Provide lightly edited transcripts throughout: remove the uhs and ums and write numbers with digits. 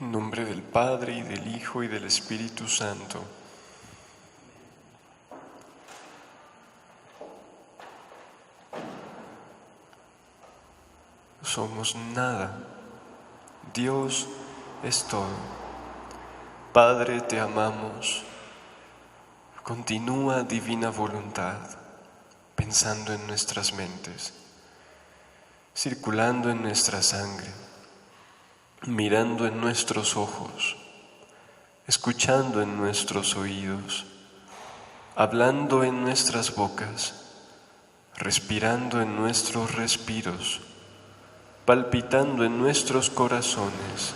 En nombre del Padre, y del Hijo, y del Espíritu Santo. Somos nada. Dios es todo. Padre, te amamos. Continúa, divina voluntad, pensando en nuestras mentes, circulando en nuestra sangre, mirando en nuestros ojos, escuchando en nuestros oídos, hablando en nuestras bocas, respirando en nuestros respiros, palpitando en nuestros corazones,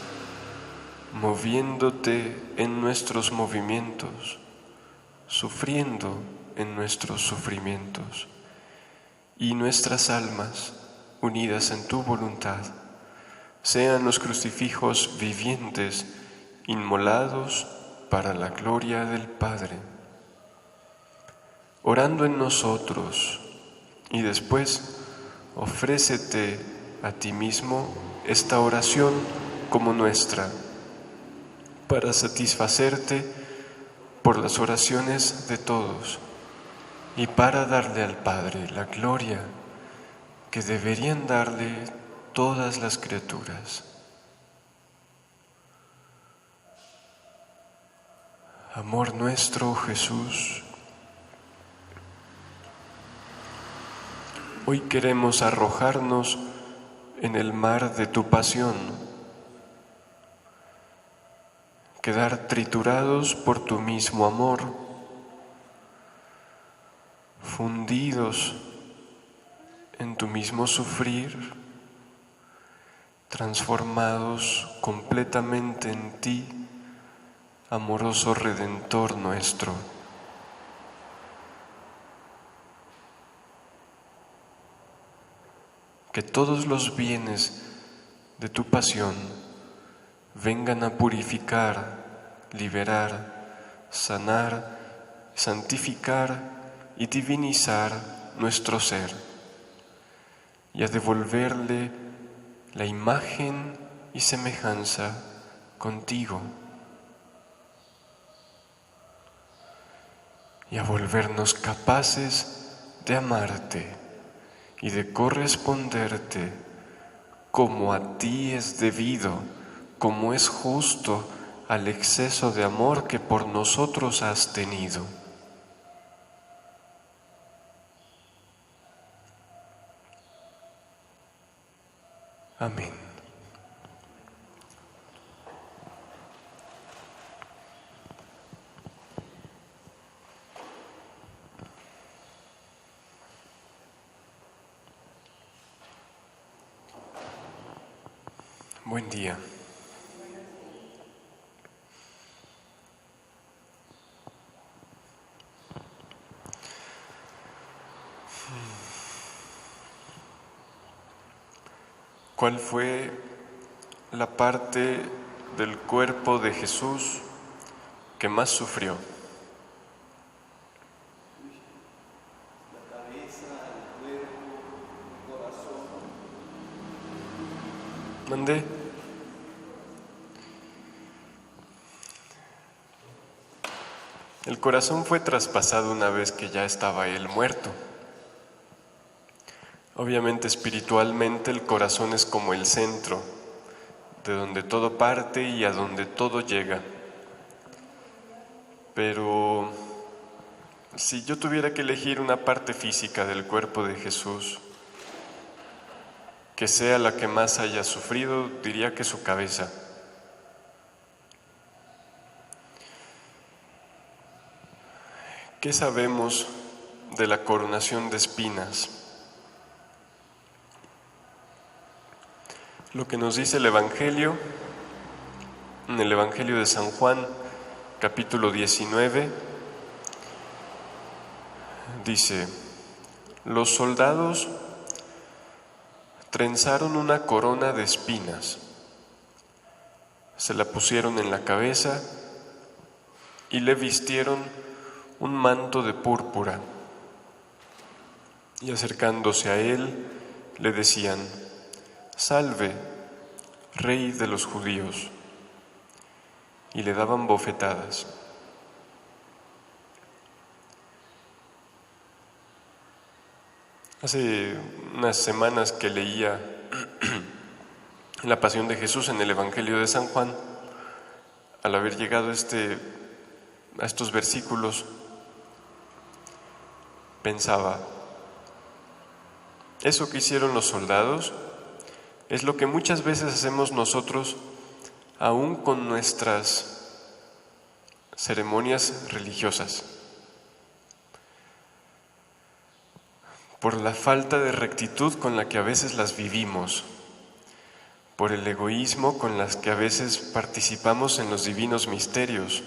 moviéndote en nuestros movimientos, sufriendo en nuestros sufrimientos, y nuestras almas, unidas en tu voluntad, sean los crucifijos vivientes, inmolados para la gloria del Padre. Orando en nosotros, y después ofrécete a ti mismo esta oración como nuestra, para satisfacerte por las oraciones de todos y para darle al Padre la gloria que deberían darle todas las criaturas. Amor nuestro, Jesús, hoy queremos arrojarnos en el mar de tu pasión, quedar triturados por tu mismo amor, fundidos en tu mismo sufrir, transformados completamente en ti, amoroso Redentor nuestro. Que todos los bienes de tu pasión vengan a purificar, liberar, sanar, santificar y divinizar nuestro ser, y a devolverle la imagen y semejanza contigo, y a volvernos capaces de amarte y de corresponderte como a ti es debido, como es justo al exceso de amor que por nosotros has tenido. Amén. Buen día. ¿Cuál fue la parte del cuerpo de Jesús que más sufrió? La cabeza, el cuerpo, el corazón. ¿Mandé? El corazón fue traspasado una vez que ya estaba él muerto. Obviamente, espiritualmente, el corazón es como el centro, de donde todo parte y a donde todo llega. Pero si yo tuviera que elegir una parte física del cuerpo de Jesús, que sea la que más haya sufrido, diría que su cabeza. ¿Qué sabemos de la coronación de espinas? Lo que nos dice el Evangelio, en el Evangelio de San Juan, capítulo 19, dice: los soldados trenzaron una corona de espinas, se la pusieron en la cabeza y le vistieron un manto de púrpura, y acercándose a él le decían: salve, Rey de los judíos. y le daban bofetadas. Hace unas semanas que leía la Pasión de Jesús en el Evangelio de San Juan, al haber llegado a estos versículos, pensaba, eso que hicieron los soldados es lo que muchas veces hacemos nosotros, aún con nuestras ceremonias religiosas. Por la falta de rectitud con la que a veces las vivimos, por el egoísmo con las que a veces participamos en los divinos misterios,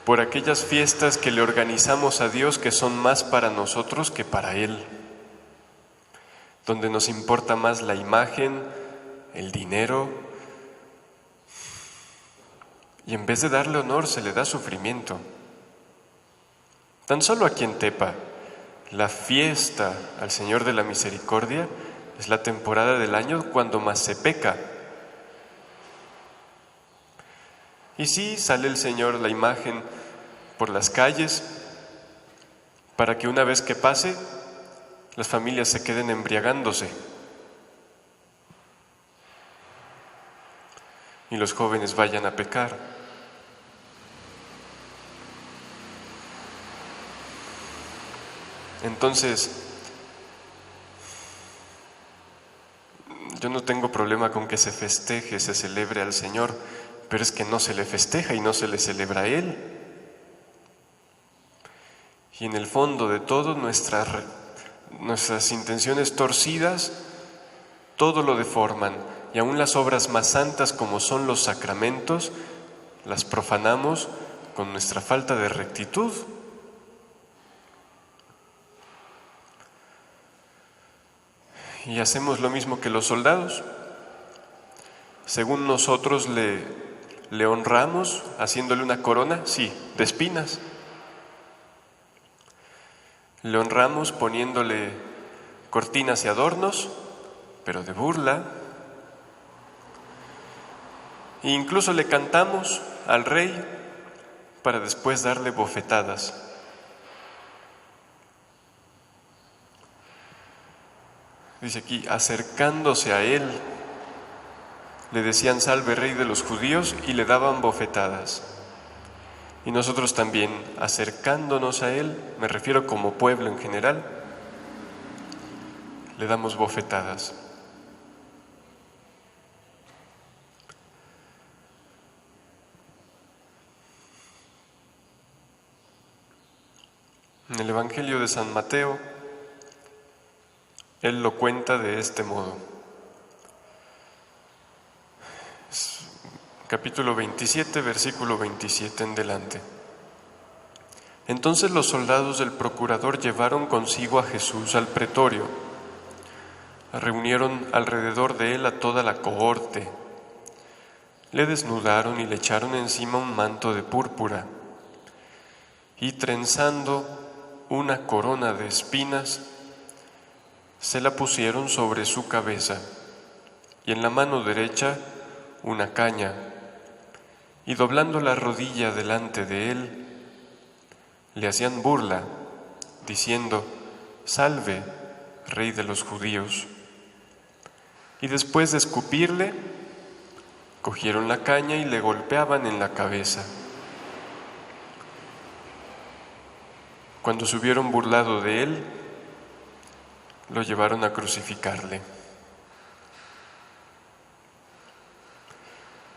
por aquellas fiestas que le organizamos a Dios que son más para nosotros que para Él, donde nos importa más la imagen, el dinero, y en vez de darle honor se le da sufrimiento. Tan solo aquí en Tepa, la fiesta al Señor de la Misericordia es la temporada del año cuando más se peca. Y sí, sale el Señor, la imagen, por las calles, para que una vez que pase, las familias se queden embriagándose y los jóvenes vayan a pecar. Entonces, yo no tengo problema con que se festeje, se celebre al Señor, pero es que no se le festeja y no se le celebra a Él. Y en el fondo de todo, nuestras intenciones torcidas, todo lo deforman, y aún las obras más santas como son los sacramentos, las profanamos con nuestra falta de rectitud. Y hacemos lo mismo que los soldados. Según nosotros le honramos haciéndole una corona, sí, de espinas. Le honramos poniéndole cortinas y adornos, pero de burla. E incluso le cantamos al rey para después darle bofetadas. Dice aquí, acercándose a él, le decían salve rey de los judíos y le daban bofetadas. Y nosotros también, acercándonos a él, me refiero como pueblo en general, le damos bofetadas. En el Evangelio de San Mateo, él lo cuenta de este modo. Capítulo 27, versículo 27 en delante. Entonces los soldados del procurador llevaron consigo a Jesús al pretorio. Reunieron alrededor de él a toda la cohorte. Le desnudaron y le echaron encima un manto de púrpura. Y trenzando una corona de espinas, se la pusieron sobre su cabeza, y en la mano derecha una caña, y doblando la rodilla delante de él, le hacían burla, diciendo, salve, rey de los judíos. Y después de escupirle, cogieron la caña y le golpeaban en la cabeza. Cuando se hubieron burlado de él, lo llevaron a crucificarle.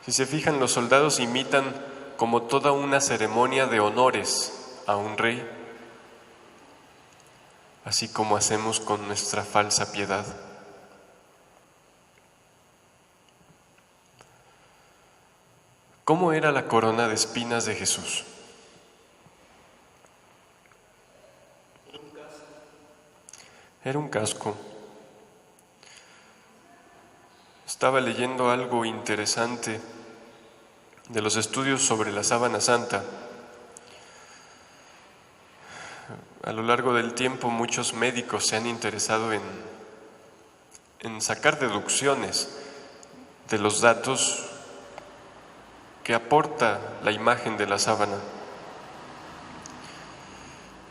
Si se fijan, los soldados imitan como toda una ceremonia de honores a un rey, así como hacemos con nuestra falsa piedad. ¿Cómo era la corona de espinas de Jesús? Era un casco. Estaba leyendo algo interesante de los estudios sobre la sábana santa. A lo largo del tiempo muchos médicos se han interesado en sacar deducciones de los datos que aporta la imagen de la sábana.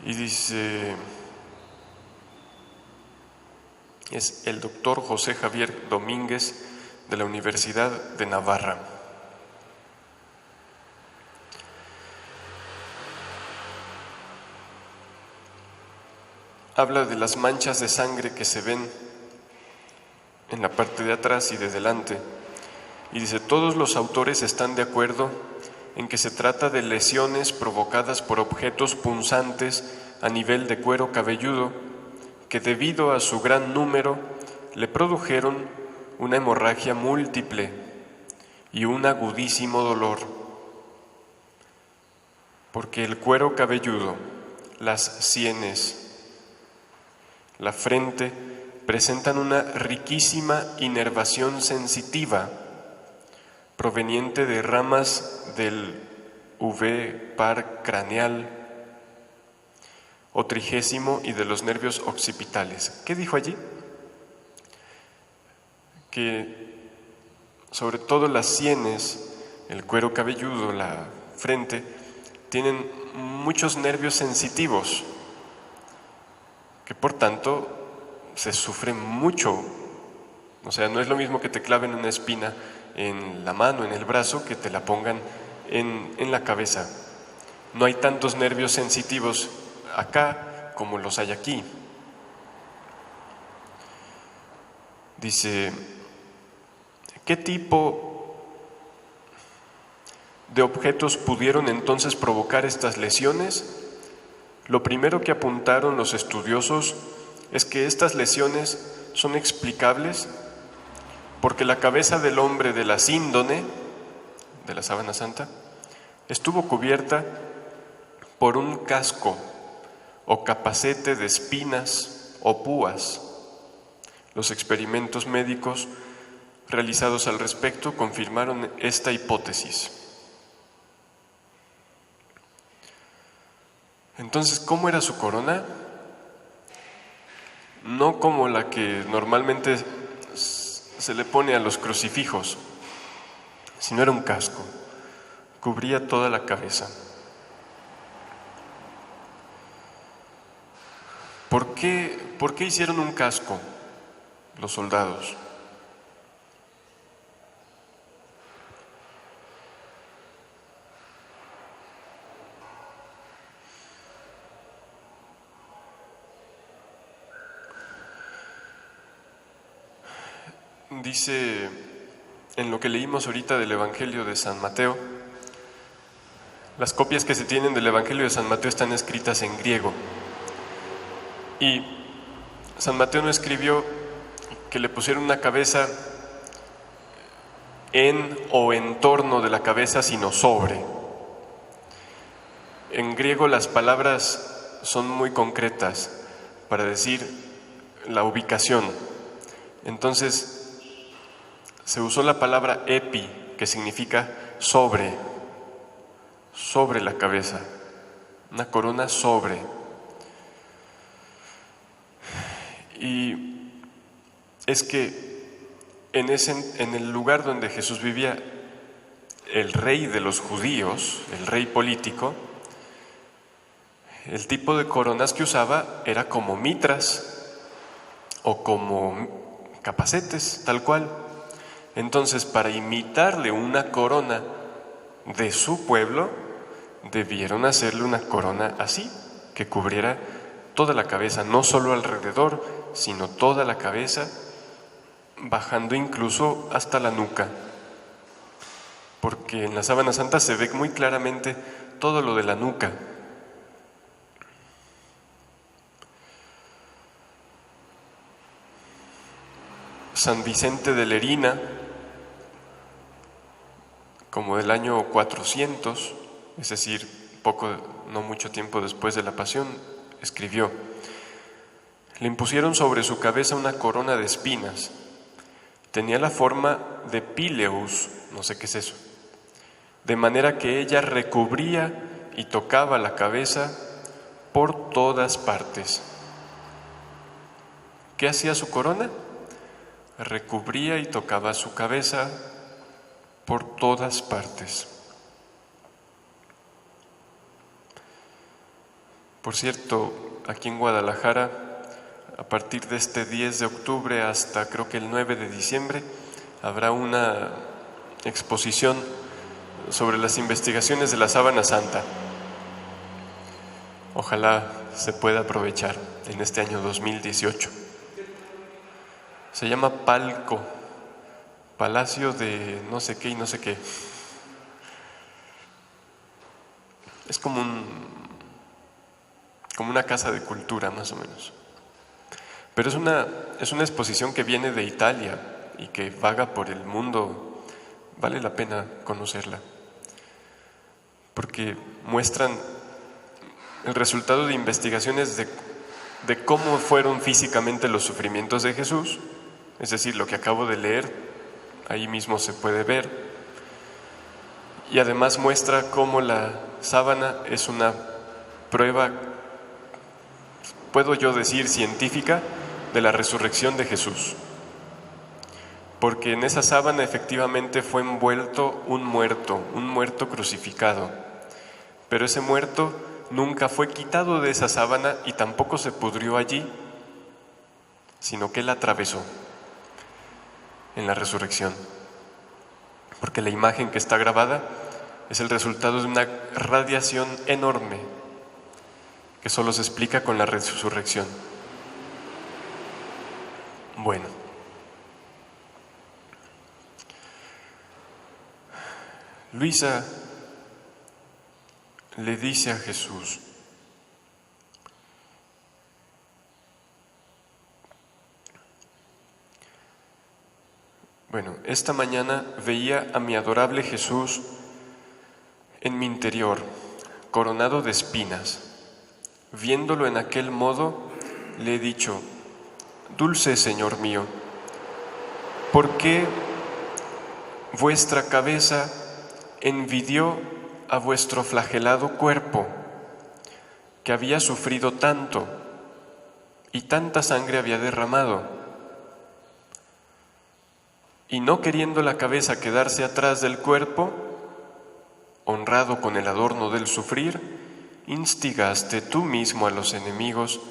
Y dice, es el doctor José Javier Domínguez de la Universidad de Navarra. Habla de las manchas de sangre que se ven en la parte de atrás y de delante. Y dice, todos los autores están de acuerdo en que se trata de lesiones provocadas por objetos punzantes a nivel de cuero cabelludo que debido a su gran número le produjeron una hemorragia múltiple y un agudísimo dolor. Porque el cuero cabelludo, las sienes, la frente presentan una riquísima inervación sensitiva proveniente de ramas del par craneal o trigésimo y de los nervios occipitales. ¿Qué dijo allí? Que sobre todo las sienes, el cuero cabelludo, la frente, tienen muchos nervios sensitivos, que por tanto se sufre mucho. O sea, no es lo mismo que te claven una espina en la mano, en el brazo, que te la pongan en la cabeza. No hay tantos nervios sensitivos acá como los hay aquí. Dice, ¿qué tipo de objetos pudieron entonces provocar estas lesiones? Lo primero que apuntaron los estudiosos es que estas lesiones son explicables porque la cabeza del hombre de la síndone, de la sábana santa, estuvo cubierta por un casco o capacete de espinas o púas. Los experimentos médicos realizados al respecto confirmaron esta hipótesis. Entonces, ¿cómo era su corona? No como la que normalmente se le pone a los crucifijos, sino era un casco, cubría toda la cabeza. ¿Por qué hicieron un casco los soldados? Dice en lo que leímos ahorita del Evangelio de San Mateo, las copias que se tienen del Evangelio de San Mateo están escritas en griego. Y San Mateo no escribió que le pusieron una cabeza en o en torno de la cabeza, sino sobre. En griego las palabras son muy concretas para decir la ubicación. Entonces, se usó la palabra epi, que significa sobre la cabeza, una corona sobre. Y es que en el lugar donde Jesús vivía, el rey de los judíos, el rey político, el tipo de coronas que usaba era como mitras o como capacetes, tal cual. Entonces, para imitarle una corona de su pueblo, debieron hacerle una corona así, que cubriera toda la cabeza, no solo alrededor, sino toda la cabeza, bajando incluso hasta la nuca. Porque en la sábana santa se ve muy claramente todo lo de la nuca. San Vicente de Lerina, como del año 400, es decir, no mucho tiempo después de la Pasión, escribió: le impusieron sobre su cabeza una corona de espinas. Tenía la forma de pileus, no sé qué es eso, de manera que ella recubría y tocaba la cabeza por todas partes. ¿Qué hacía su corona? Recubría y tocaba su cabeza por todas partes. Por cierto, aquí en Guadalajara, a partir de este 10 de octubre hasta creo que el 9 de diciembre, habrá una exposición sobre las investigaciones de la Sábana Santa. Ojalá se pueda aprovechar en este año 2018. Se llama Palco, Palacio de no sé qué y no sé qué. Es como una casa de cultura, más o menos. Pero es una exposición que viene de Italia y que vaga por el mundo. Vale la pena conocerla, porque muestran el resultado de investigaciones de cómo fueron físicamente los sufrimientos de Jesús, es decir, lo que acabo de leer, ahí mismo se puede ver, y además muestra cómo la sábana es una prueba, puedo yo decir, científica, de la resurrección de Jesús. Porque en esa sábana efectivamente fue envuelto un muerto crucificado. Pero ese muerto nunca fue quitado de esa sábana y tampoco se pudrió allí, sino que él atravesó en la resurrección. Porque la imagen que está grabada es el resultado de una radiación enorme que solo se explica con la resurrección. Bueno, Luisa le dice a Jesús: bueno, esta mañana veía a mi adorable Jesús en mi interior, coronado de espinas. Viéndolo en aquel modo, le he dicho: dulce Señor mío, ¿por qué vuestra cabeza envidió a vuestro flagelado cuerpo, que había sufrido tanto y tanta sangre había derramado? Y no queriendo la cabeza quedarse atrás del cuerpo, honrado con el adorno del sufrir, instigaste tú mismo a los enemigos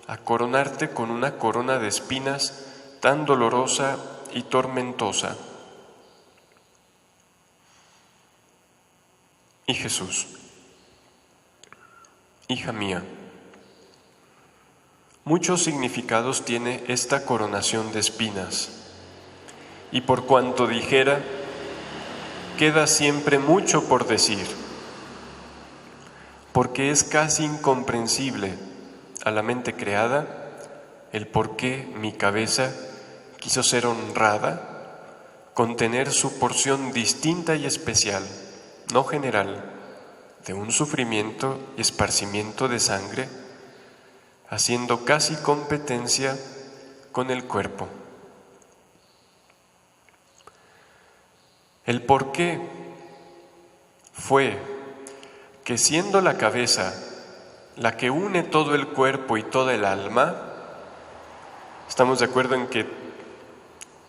a coronarte con una corona de espinas tan dolorosa y tormentosa. Y Jesús: hija mía, muchos significados tiene esta coronación de espinas, y por cuanto dijera, queda siempre mucho por decir, porque es casi incomprensible a la mente creada el por qué mi cabeza quiso ser honrada con tener su porción distinta y especial, no general, de un sufrimiento y esparcimiento de sangre, haciendo casi competencia con el cuerpo. El por qué fue que, siendo la cabeza la que une todo el cuerpo y toda el alma, estamos de acuerdo en que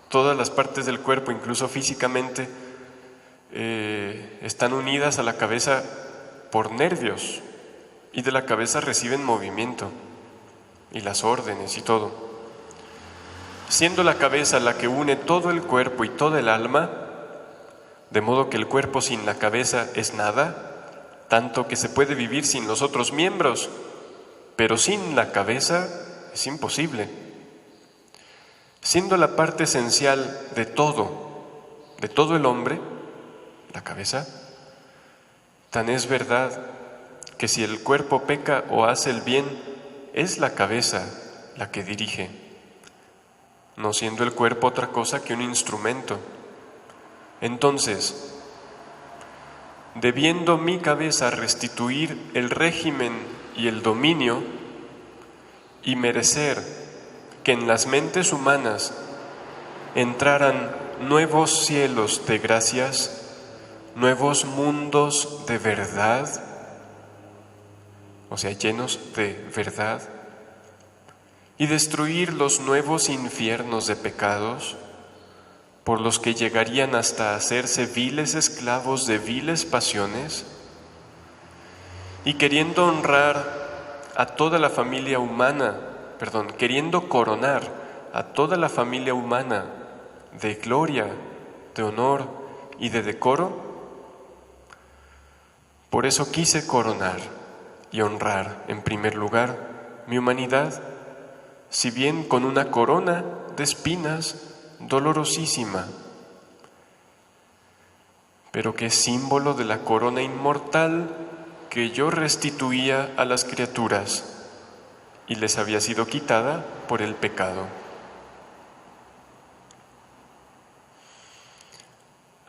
todas las partes del cuerpo, incluso físicamente, están unidas a la cabeza por nervios, y de la cabeza reciben movimiento y las órdenes y todo. Siendo la cabeza la que une todo el cuerpo y toda el alma, de modo que el cuerpo sin la cabeza es nada, tanto que se puede vivir sin los otros miembros, pero sin la cabeza es imposible. Siendo la parte esencial de todo el hombre, la cabeza, tan es verdad que si el cuerpo peca o hace el bien, es la cabeza la que dirige, no siendo el cuerpo otra cosa que un instrumento. Entonces, debiendo mi cabeza restituir el régimen y el dominio y merecer que en las mentes humanas entraran nuevos cielos de gracias, nuevos mundos de verdad, o sea, llenos de verdad, y destruir los nuevos infiernos de pecados, por los que llegarían hasta hacerse viles esclavos de viles pasiones, y queriendo honrar a toda la familia humana, queriendo coronar a toda la familia humana de gloria, de honor y de decoro. Por eso quise coronar y honrar en primer lugar mi humanidad, si bien con una corona de espinas dolorosísima, pero que es símbolo de la corona inmortal que yo restituía a las criaturas y les había sido quitada por el pecado.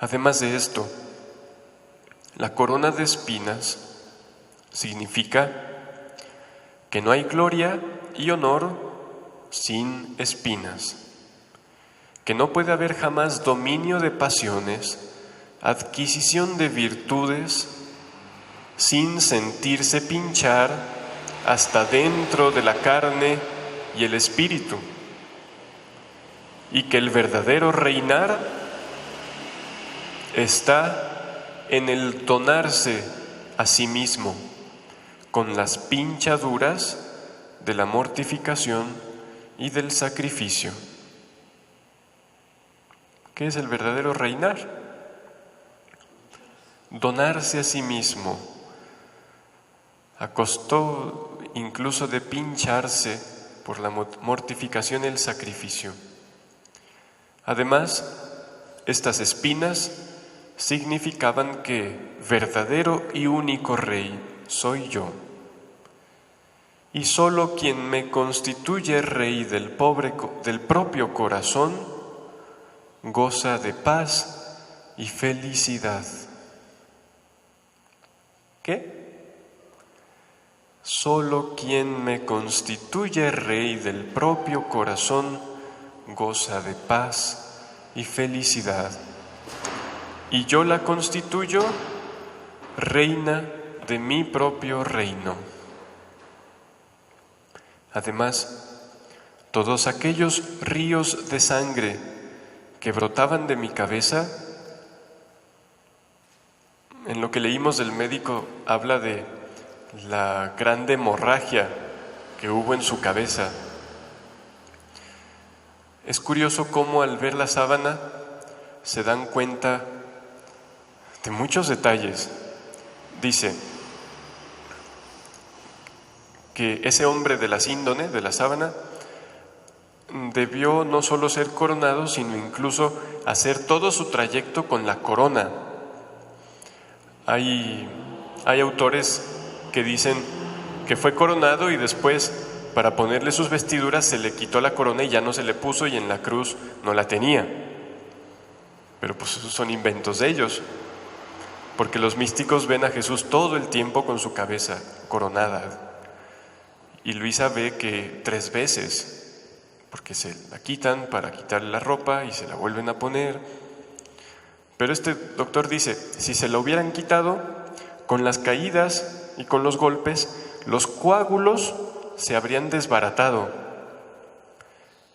Además de esto, la corona de espinas significa que no hay gloria y honor sin espinas, que no puede haber jamás dominio de pasiones, adquisición de virtudes, sin sentirse pinchar hasta dentro de la carne y el espíritu, y que el verdadero reinar está en el donarse a sí mismo con las pinchaduras de la mortificación y del sacrificio. ¿Qué es el verdadero reinar? Donarse a sí mismo, a costo incluso de pincharse por la mortificación y el sacrificio. Además, estas espinas significaban que verdadero y único rey soy yo. Y solo quien me constituye rey del propio corazón goza de paz y felicidad. ¿Qué? Solo quien me constituye rey del propio corazón goza de paz y felicidad. Y yo la constituyo reina de mi propio reino. Además, todos aquellos ríos de sangre que brotaban de mi cabeza, en lo que leímos del médico habla de la grande hemorragia que hubo en su cabeza. Es curioso cómo al ver la sábana se dan cuenta de muchos detalles. Dice que ese hombre de la síndone, de la sábana, debió no solo ser coronado, sino incluso hacer todo su trayecto con la corona. Hay autores que dicen que fue coronado y después, para ponerle sus vestiduras, se le quitó la corona y ya no se le puso, y en la cruz no la tenía. Pero pues esos son inventos de ellos, porque los místicos ven a Jesús todo el tiempo con su cabeza coronada. Y Luisa ve que 3 veces, porque se la quitan para quitarle la ropa y se la vuelven a poner. Pero este doctor dice, si se la hubieran quitado, con las caídas y con los golpes, los coágulos se habrían desbaratado.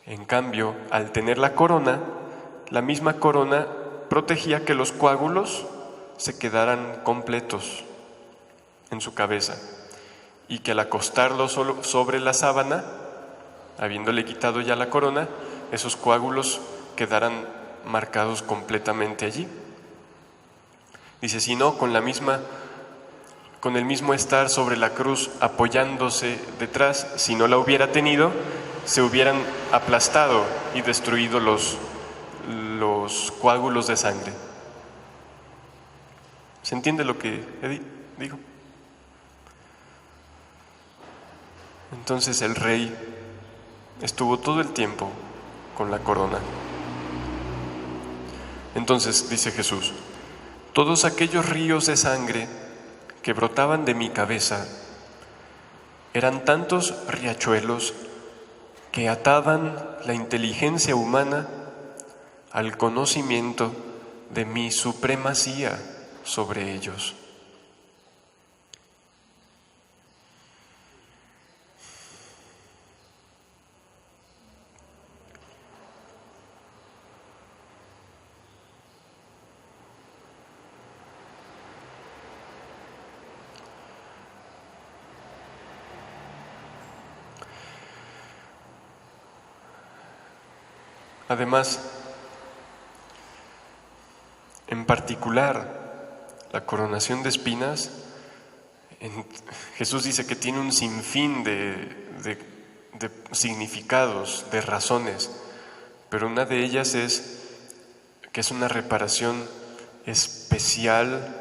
En cambio, al tener la corona, la misma corona protegía que los coágulos se quedaran completos en su cabeza, y que al acostarlo solo sobre la sábana, habiéndole quitado ya la corona, esos coágulos quedaran marcados completamente allí. Dice, si no, con el mismo estar sobre la cruz apoyándose detrás, si no la hubiera tenido, se hubieran aplastado y destruido los coágulos de sangre. ¿Se entiende lo que digo? Entonces el rey estuvo todo el tiempo con la corona. Entonces, dice Jesús, todos aquellos ríos de sangre que brotaban de mi cabeza eran tantos riachuelos que ataban la inteligencia humana al conocimiento de mi supremacía sobre ellos. Además, en particular, la coronación de espinas, Jesús dice que tiene un sinfín de significados, de razones, pero una de ellas es que es una reparación especial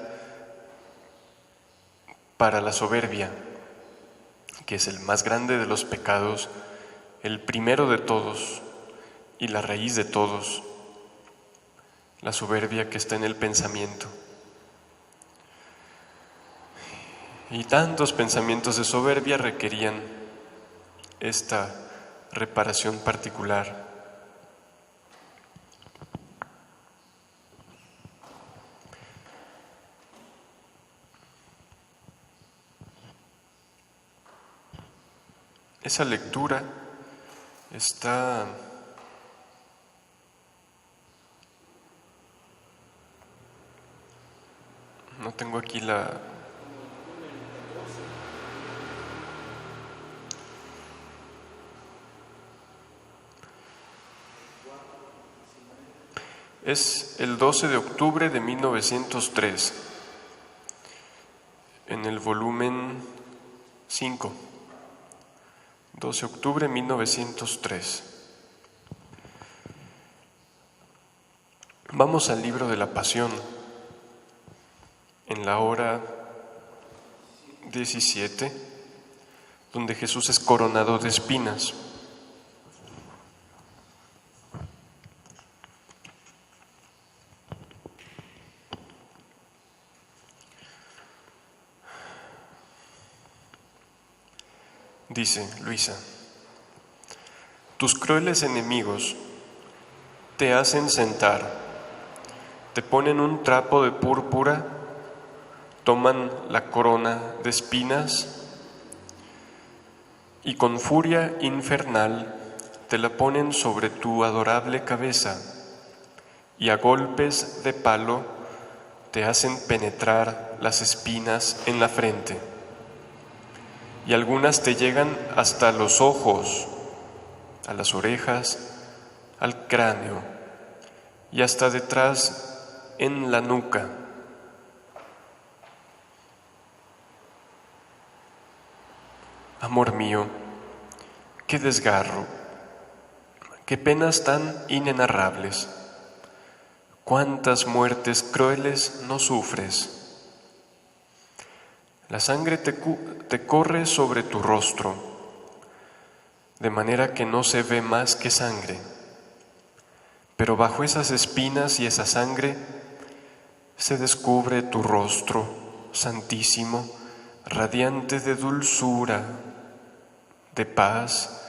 para la soberbia, que es el más grande de los pecados, el primero de todos y la raíz de todos, la soberbia que está en el pensamiento. Y tantos pensamientos de soberbia requerían esta reparación particular. Esa lectura está no tengo aquí la es el 12 de octubre de 1903 en el volumen 5. 12 de octubre de 1903. Vamos al libro de la Pasión, en la hora 17, donde Jesús es coronado de espinas. Dice Luisa: tus crueles enemigos te hacen sentar, te ponen un trapo de púrpura, toman la corona de espinas y con furia infernal te la ponen sobre tu adorable cabeza y a golpes de palo te hacen penetrar las espinas en la frente. Y algunas te llegan hasta los ojos, a las orejas, al cráneo y hasta detrás en la nuca. Amor mío, qué desgarro, qué penas tan inenarrables, cuántas muertes crueles no sufres. La sangre te corre sobre tu rostro, de manera que no se ve más que sangre. Pero bajo esas espinas y esa sangre se descubre tu rostro santísimo, radiante de dulzura, de paz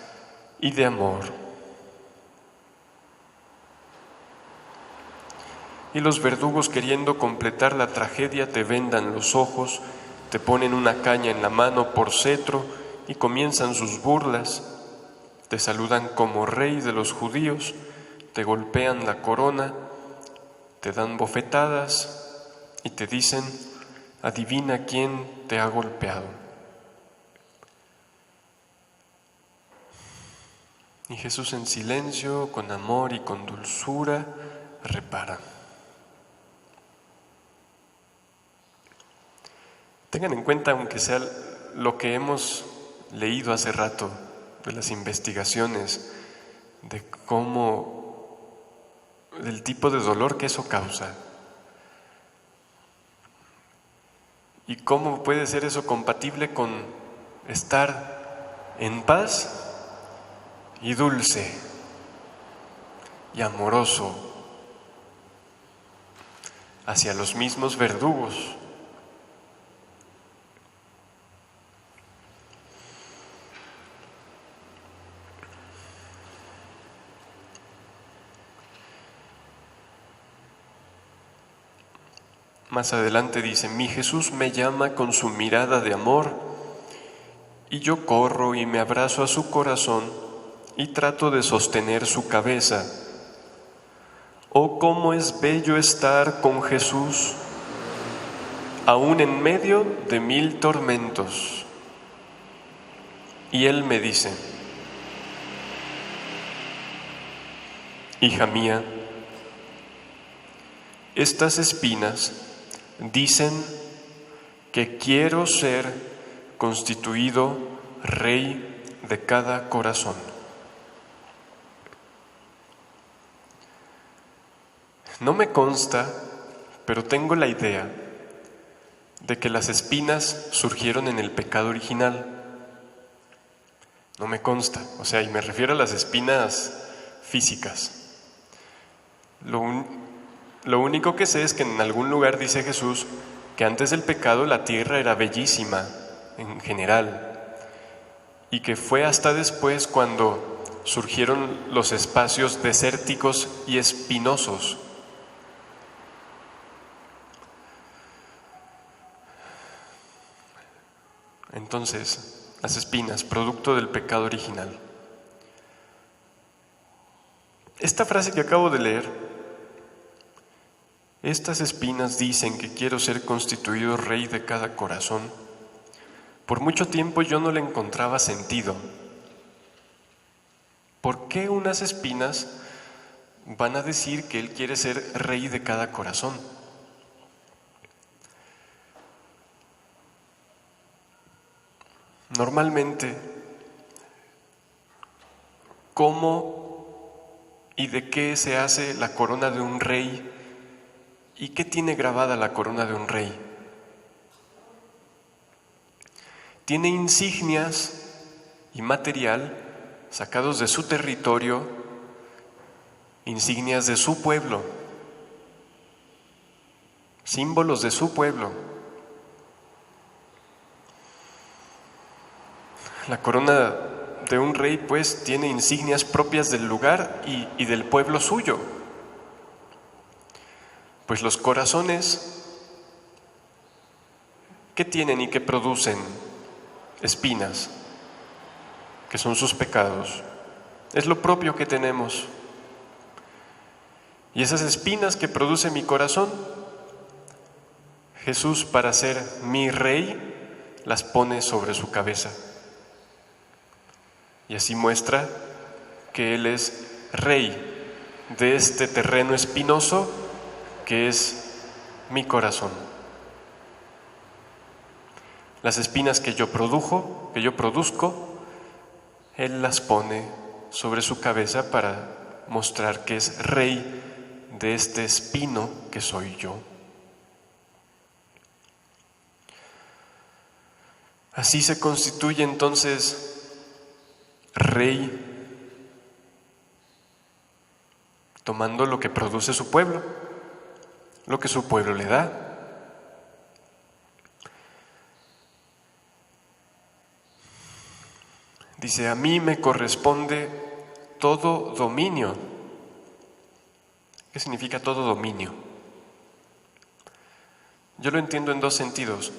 y de amor. Y los verdugos, queriendo completar la tragedia, te vendan los ojos, te ponen una caña en la mano por cetro y comienzan sus burlas. Te saludan como rey de los judíos, te golpean la corona, te dan bofetadas y te dicen: adivina quién te ha golpeado. Y Jesús, en silencio, con amor y con dulzura, repara. Tengan en cuenta, aunque sea lo que hemos leído hace rato, de las investigaciones, de del tipo de dolor que eso causa. ¿Y cómo puede ser eso compatible con estar en paz y dulce y amoroso hacia los mismos verdugos? Más adelante dice: mi Jesús me llama con su mirada de amor y yo corro y me abrazo a su corazón y trato de sostener su cabeza. Oh, cómo es bello estar con Jesús, aún en medio de 1000 tormentos. Y Él me dice: Hija mía, estas espinas dicen que quiero ser constituido rey de cada corazón. No me consta, pero tengo la idea de que las espinas surgieron en el pecado original. No me consta, y me refiero a las espinas físicas. Lo único que sé es que en algún lugar dice Jesús que antes del pecado la tierra era bellísima en general y que fue hasta después cuando surgieron los espacios desérticos y espinosos. Entonces, las espinas, producto del pecado original. Esta frase que acabo de leer, estas espinas dicen que quiero ser constituido rey de cada corazón. Por mucho tiempo yo no le encontraba sentido. ¿Por qué unas espinas van a decir que Él quiere ser rey de cada corazón? Normalmente, ¿cómo y de qué se hace la corona de un rey? ¿Y qué tiene grabada la corona de un rey? Tiene insignias y material sacados de su territorio, insignias de su pueblo, símbolos de su pueblo. La corona de un rey, pues, tiene insignias propias del lugar y del pueblo suyo. Pues los corazones, ¿qué tienen y qué producen? Espinas, que son sus pecados. Es lo propio que tenemos. Y esas espinas que produce mi corazón, Jesús, para ser mi rey, las pone sobre su cabeza. Y así muestra que Él es rey de este terreno espinoso que es mi corazón. Las espinas que yo produzco, Él las pone sobre su cabeza para mostrar que es rey de este espino que soy yo. Así se constituye entonces rey, tomando lo que produce su pueblo, lo que su pueblo le da. Dice, a mí me corresponde todo dominio. ¿Qué significa todo dominio? Yo lo entiendo en dos sentidos.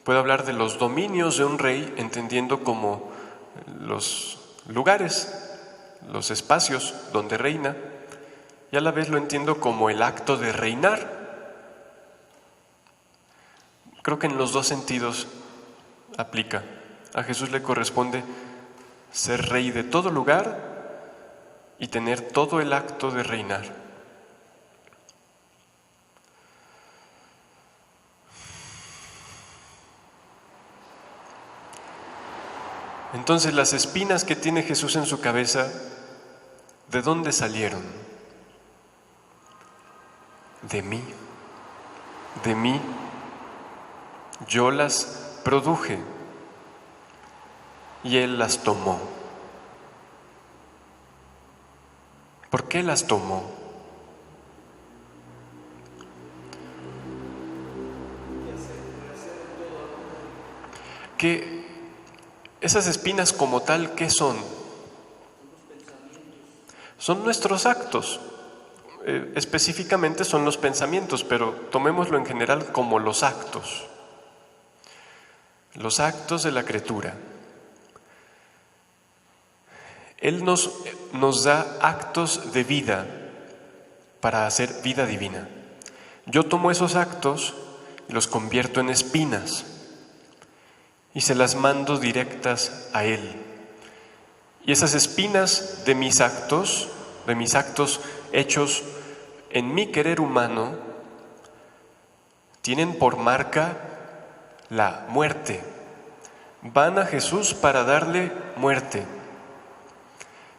Puedo hablar de los dominios de un rey, entendiendo como los lugares, los espacios donde reina, y a la vez lo entiendo como el acto de reinar. Creo que en los dos sentidos aplica. A Jesús le corresponde ser rey de todo lugar y tener todo el acto de reinar. Entonces, las espinas que tiene Jesús en su cabeza, ¿de dónde salieron? De mí. De mí. Yo las produje y Él las tomó. ¿Por qué las tomó? Que esas espinas como tal, ¿qué son? Son nuestros actos. Específicamente son los pensamientos, pero tomémoslo en general como los actos. Los actos de la criatura. Él nos da actos de vida para hacer vida divina. Yo tomo esos actos y los convierto en espinas y se las mando directas a Él. Y esas espinas de mis actos de mis actos hechos en mi querer humano, tienen por marca la muerte. Van a Jesús para darle muerte.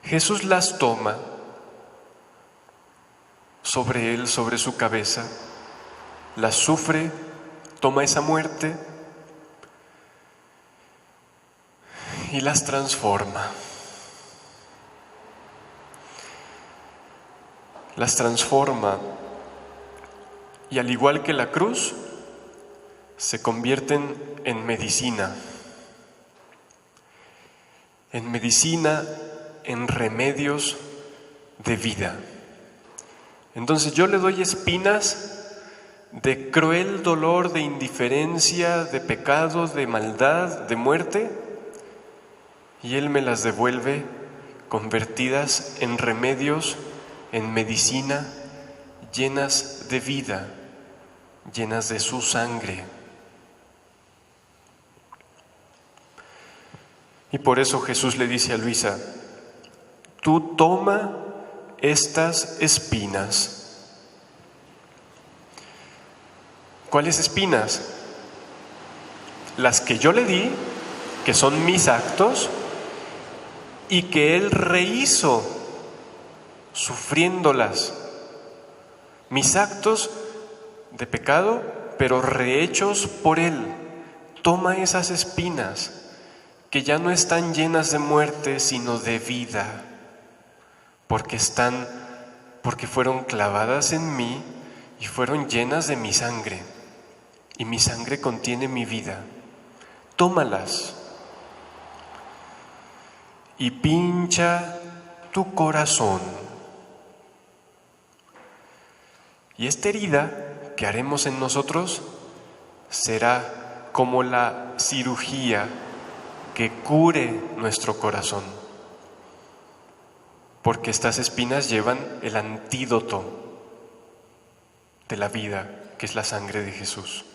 Jesús las toma sobre él, sobre su cabeza, las sufre, toma esa muerte y las transforma. Las transforma y, al igual que la cruz, se convierten en medicina. En medicina, en remedios de vida. Entonces yo le doy espinas de cruel dolor, de indiferencia, de pecado, de maldad, de muerte, y Él me las devuelve convertidas en remedios, en medicina, llenas de vida, llenas de su sangre. Y por eso Jesús le dice a Luisa: tú toma estas espinas. ¿Cuáles espinas? Las que yo le di, que son mis actos, y que Él rehizo sufriéndolas. Mis actos de pecado, pero rehechos por Él. Toma esas espinas que ya no están llenas de muerte, sino de vida, porque fueron clavadas en mí y fueron llenas de mi sangre, y mi sangre contiene mi vida. Tómalas y pincha tu corazón. Y esta herida que haremos en nosotros será como la cirugía que cure nuestro corazón, porque estas espinas llevan el antídoto de la vida, que es la sangre de Jesús.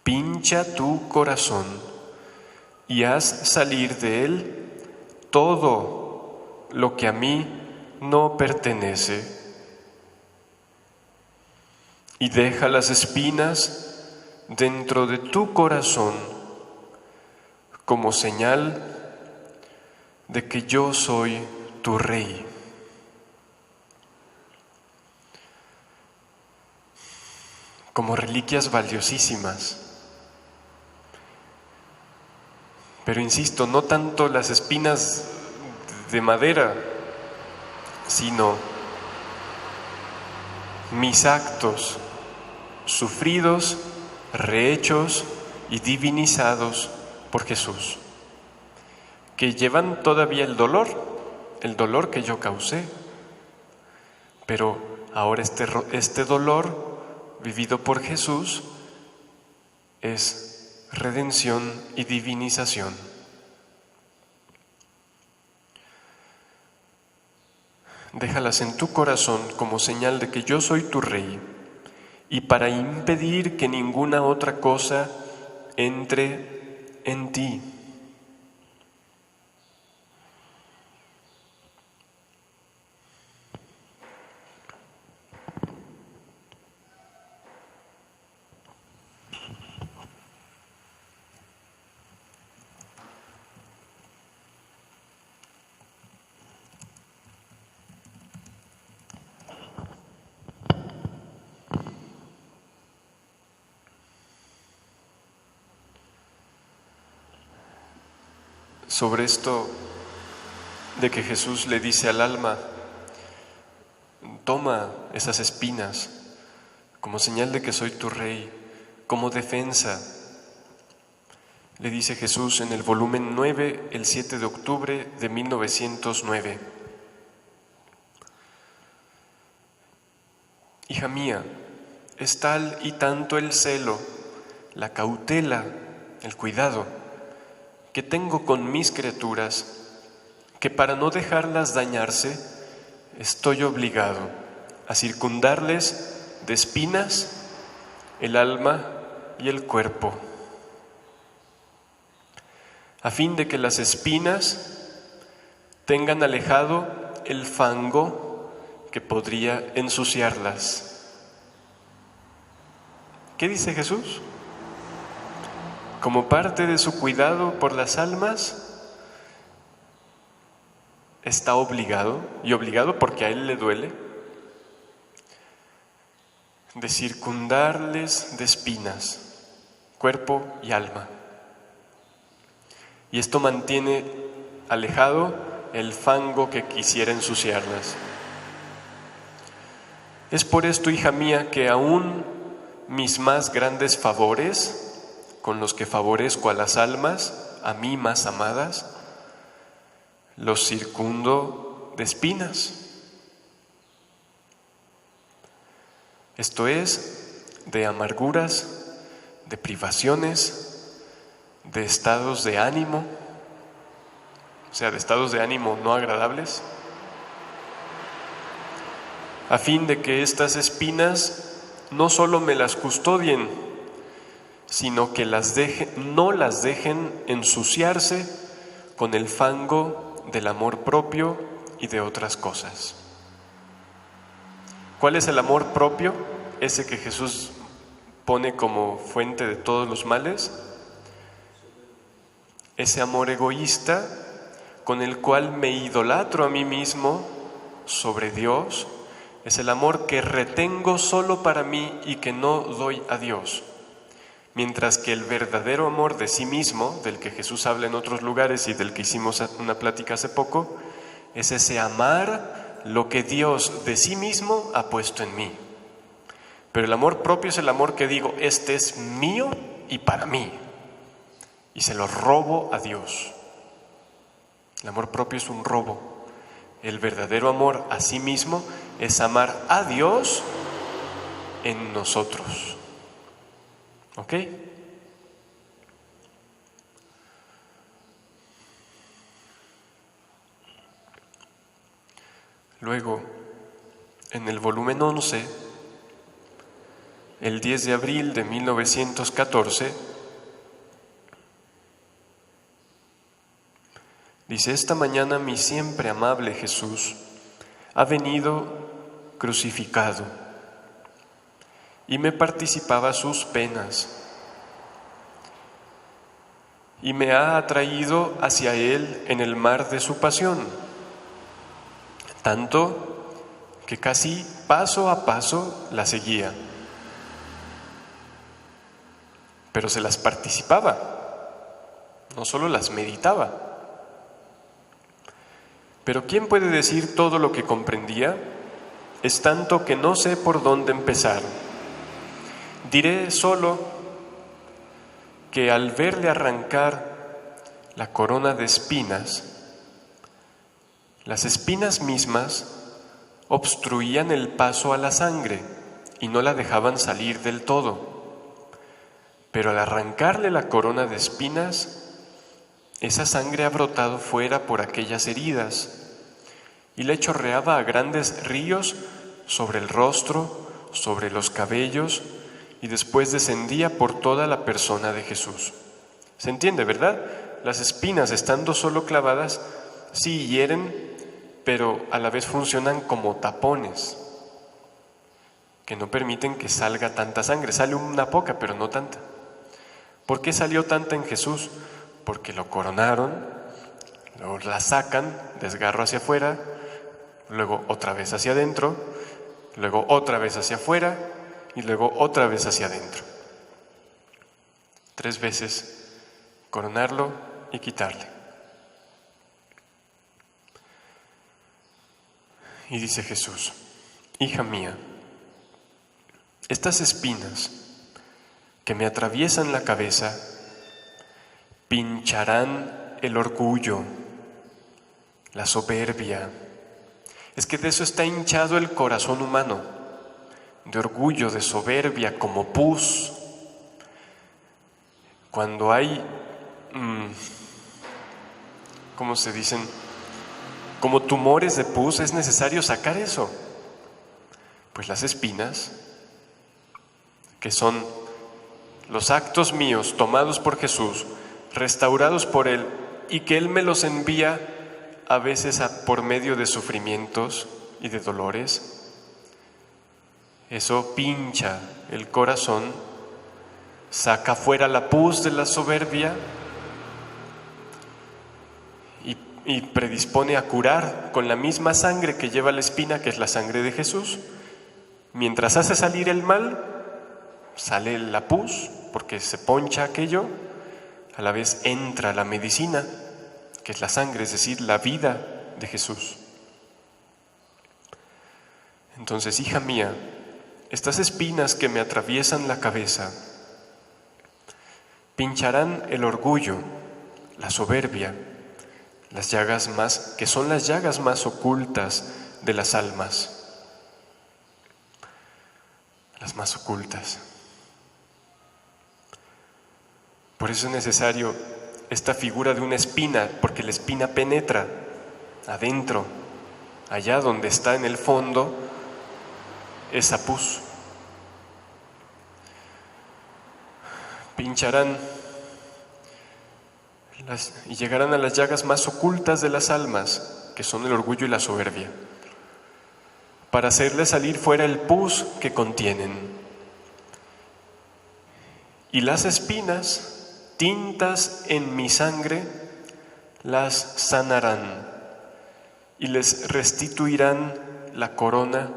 Pincha tu corazón y haz salir de él todo lo que a mí no pertenece, y deja las espinas dentro de tu corazón como señal de que yo soy tu Rey. Como reliquias valiosísimas. Pero insisto, no tanto las espinas de madera, sino mis actos sufridos, rehechos y divinizados por Jesús, que llevan todavía el dolor que yo causé, pero ahora este dolor vivido por Jesús es redención y divinización. Déjalas en tu corazón como señal de que yo soy tu Rey, y para impedir que ninguna otra cosa entre en ti. Sobre esto de que Jesús le dice al alma: toma esas espinas como señal de que soy tu Rey, como defensa. Le dice Jesús en el volumen 9, el 7 de octubre de 1909. Hija mía, es tal y tanto el celo, la cautela, el cuidado que tengo con mis criaturas, que para no dejarlas dañarse, estoy obligado a circundarles de espinas el alma y el cuerpo, a fin de que las espinas tengan alejado el fango que podría ensuciarlas. ¿Qué dice Jesús? Como parte de su cuidado por las almas, está obligado, y obligado porque a él le duele, de circundarles de espinas, cuerpo y alma. Y esto mantiene alejado el fango que quisiera ensuciarlas. Es por esto, hija mía, que aún mis más grandes favores, con los que favorezco a las almas, a mí más amadas, los circundo de espinas. Esto es, de amarguras, de privaciones, de estados de ánimo, o sea, de estados de ánimo no agradables, a fin de que estas espinas no solo me las custodien, sino que no las dejen ensuciarse con el fango del amor propio y de otras cosas. ¿Cuál es el amor propio? Ese que Jesús pone como fuente de todos los males. Ese amor egoísta con el cual me idolatro a mí mismo sobre Dios, es el amor que retengo solo para mí y que no doy a Dios. Mientras que el verdadero amor de sí mismo, del que Jesús habla en otros lugares y del que hicimos una plática hace poco, es ese amar lo que Dios de sí mismo ha puesto en mí. Pero el amor propio es el amor que digo, este es mío y para mí, y se lo robo a Dios. El amor propio es un robo. El verdadero amor a sí mismo es amar a Dios en nosotros. ¿Ok? Luego, en el volumen 11, el 10 de abril de 1914, dice: esta mañana mi siempre amable Jesús ha venido crucificado y me participaba sus penas y me ha atraído hacia él en el mar de su pasión, tanto que casi paso a paso la seguía, pero se las participaba, no solo las meditaba. Pero ¿quién puede decir todo lo que comprendía? Es tanto que no sé por dónde empezar. Diré solo que al verle arrancar la corona de espinas, las espinas mismas obstruían el paso a la sangre y no la dejaban salir del todo. Pero al arrancarle la corona de espinas, esa sangre ha brotado fuera por aquellas heridas y le chorreaba a grandes ríos sobre el rostro, sobre los cabellos y después descendía por toda la persona de Jesús. ¿Se entiende, verdad? Las espinas, estando solo clavadas, sí hieren, pero a la vez funcionan como tapones que no permiten que salga tanta sangre. Sale una poca, pero no tanta. ¿Por qué salió tanta en Jesús? Porque lo coronaron, luego la sacan, desgarro hacia afuera, luego otra vez hacia adentro, luego otra vez hacia afuera y luego otra vez hacia adentro. 3 veces coronarlo y quitarle. Y dice Jesús: hija mía, estas espinas que me atraviesan la cabeza pincharán el orgullo, la soberbia. Es que de eso está hinchado el corazón humano, de orgullo, de soberbia, como pus. Cuando hay, ¿cómo se dicen? Como tumores de pus, es necesario sacar eso. Pues las espinas, que son los actos míos tomados por Jesús, restaurados por Él, y que Él me los envía a veces por medio de sufrimientos y de dolores. Eso pincha el corazón, saca fuera la pus de la soberbia y predispone a curar con la misma sangre que lleva la espina, que es la sangre de Jesús. Mientras hace salir el mal, sale la pus, porque se poncha aquello, a la vez entra la medicina, que es la sangre, es decir, la vida de Jesús. Entonces, hija mía, estas espinas que me atraviesan la cabeza pincharán el orgullo, la soberbia, las llagas que son las llagas más ocultas de las almas, las más ocultas. Por eso es necesario esta figura de una espina, porque la espina penetra adentro, allá donde está en el fondo esa pus. Pincharán y llegarán a las llagas más ocultas de las almas, que son el orgullo y la soberbia, para hacerle salir fuera el pus que contienen. Y las espinas, tintas en mi sangre, las sanarán y les restituirán la corona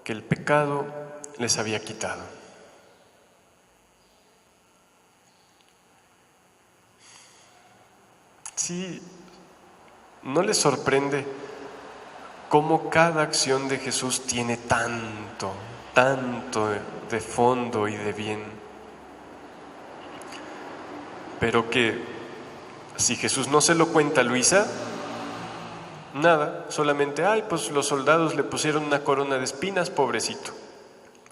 que el pecado les había quitado. Sí, ¿no les sorprende cómo cada acción de Jesús tiene tanto de fondo y de bien? Pero que si Jesús no se lo cuenta a Luisa, nada, solamente, pues los soldados le pusieron una corona de espinas, pobrecito,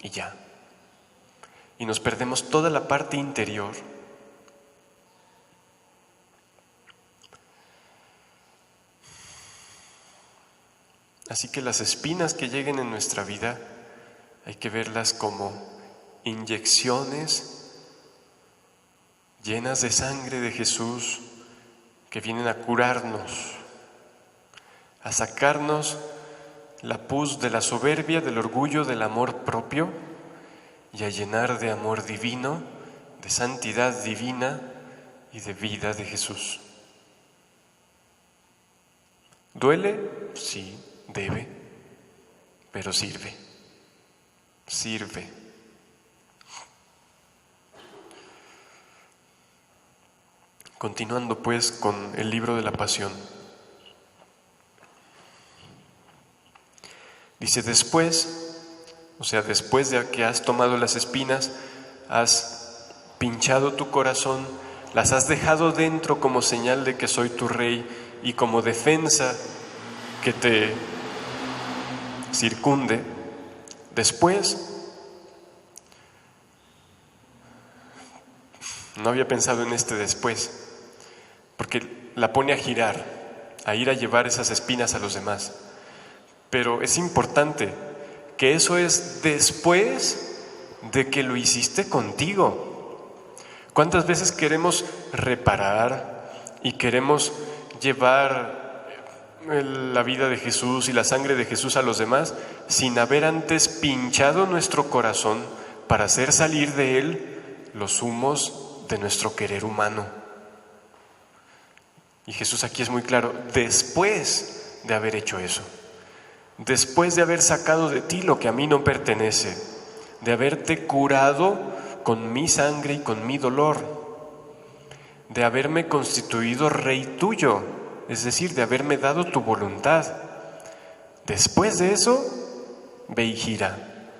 y ya. Y nos perdemos toda la parte interior. Así que las espinas que lleguen en nuestra vida hay que verlas como inyecciones llenas de sangre de Jesús que vienen a curarnos, a sacarnos la pus de la soberbia, del orgullo, del amor propio y a llenar de amor divino, de santidad divina y de vida de Jesús. ¿Duele? Sí. Debe, pero sirve. Continuando pues con el libro de la Pasión. Dice, después de que has tomado las espinas, has pinchado tu corazón, las has dejado dentro como señal de que soy tu rey y como defensa que te circunde. Después, no había pensado en este después, porque la pone a girar, a ir a llevar esas espinas a los demás. Pero es importante que eso es después de que lo hiciste contigo. ¿Cuántas veces queremos reparar y queremos llevar la vida de Jesús y la sangre de Jesús a los demás sin haber antes pinchado nuestro corazón para hacer salir de él los humos de nuestro querer humano? Y Jesús aquí es muy claro, después de haber hecho eso, después de haber sacado de ti lo que a mí no pertenece, de haberte curado con mi sangre y con mi dolor, de haberme constituido rey tuyo, es decir, de haberme dado tu voluntad. Después de eso, ve y gira,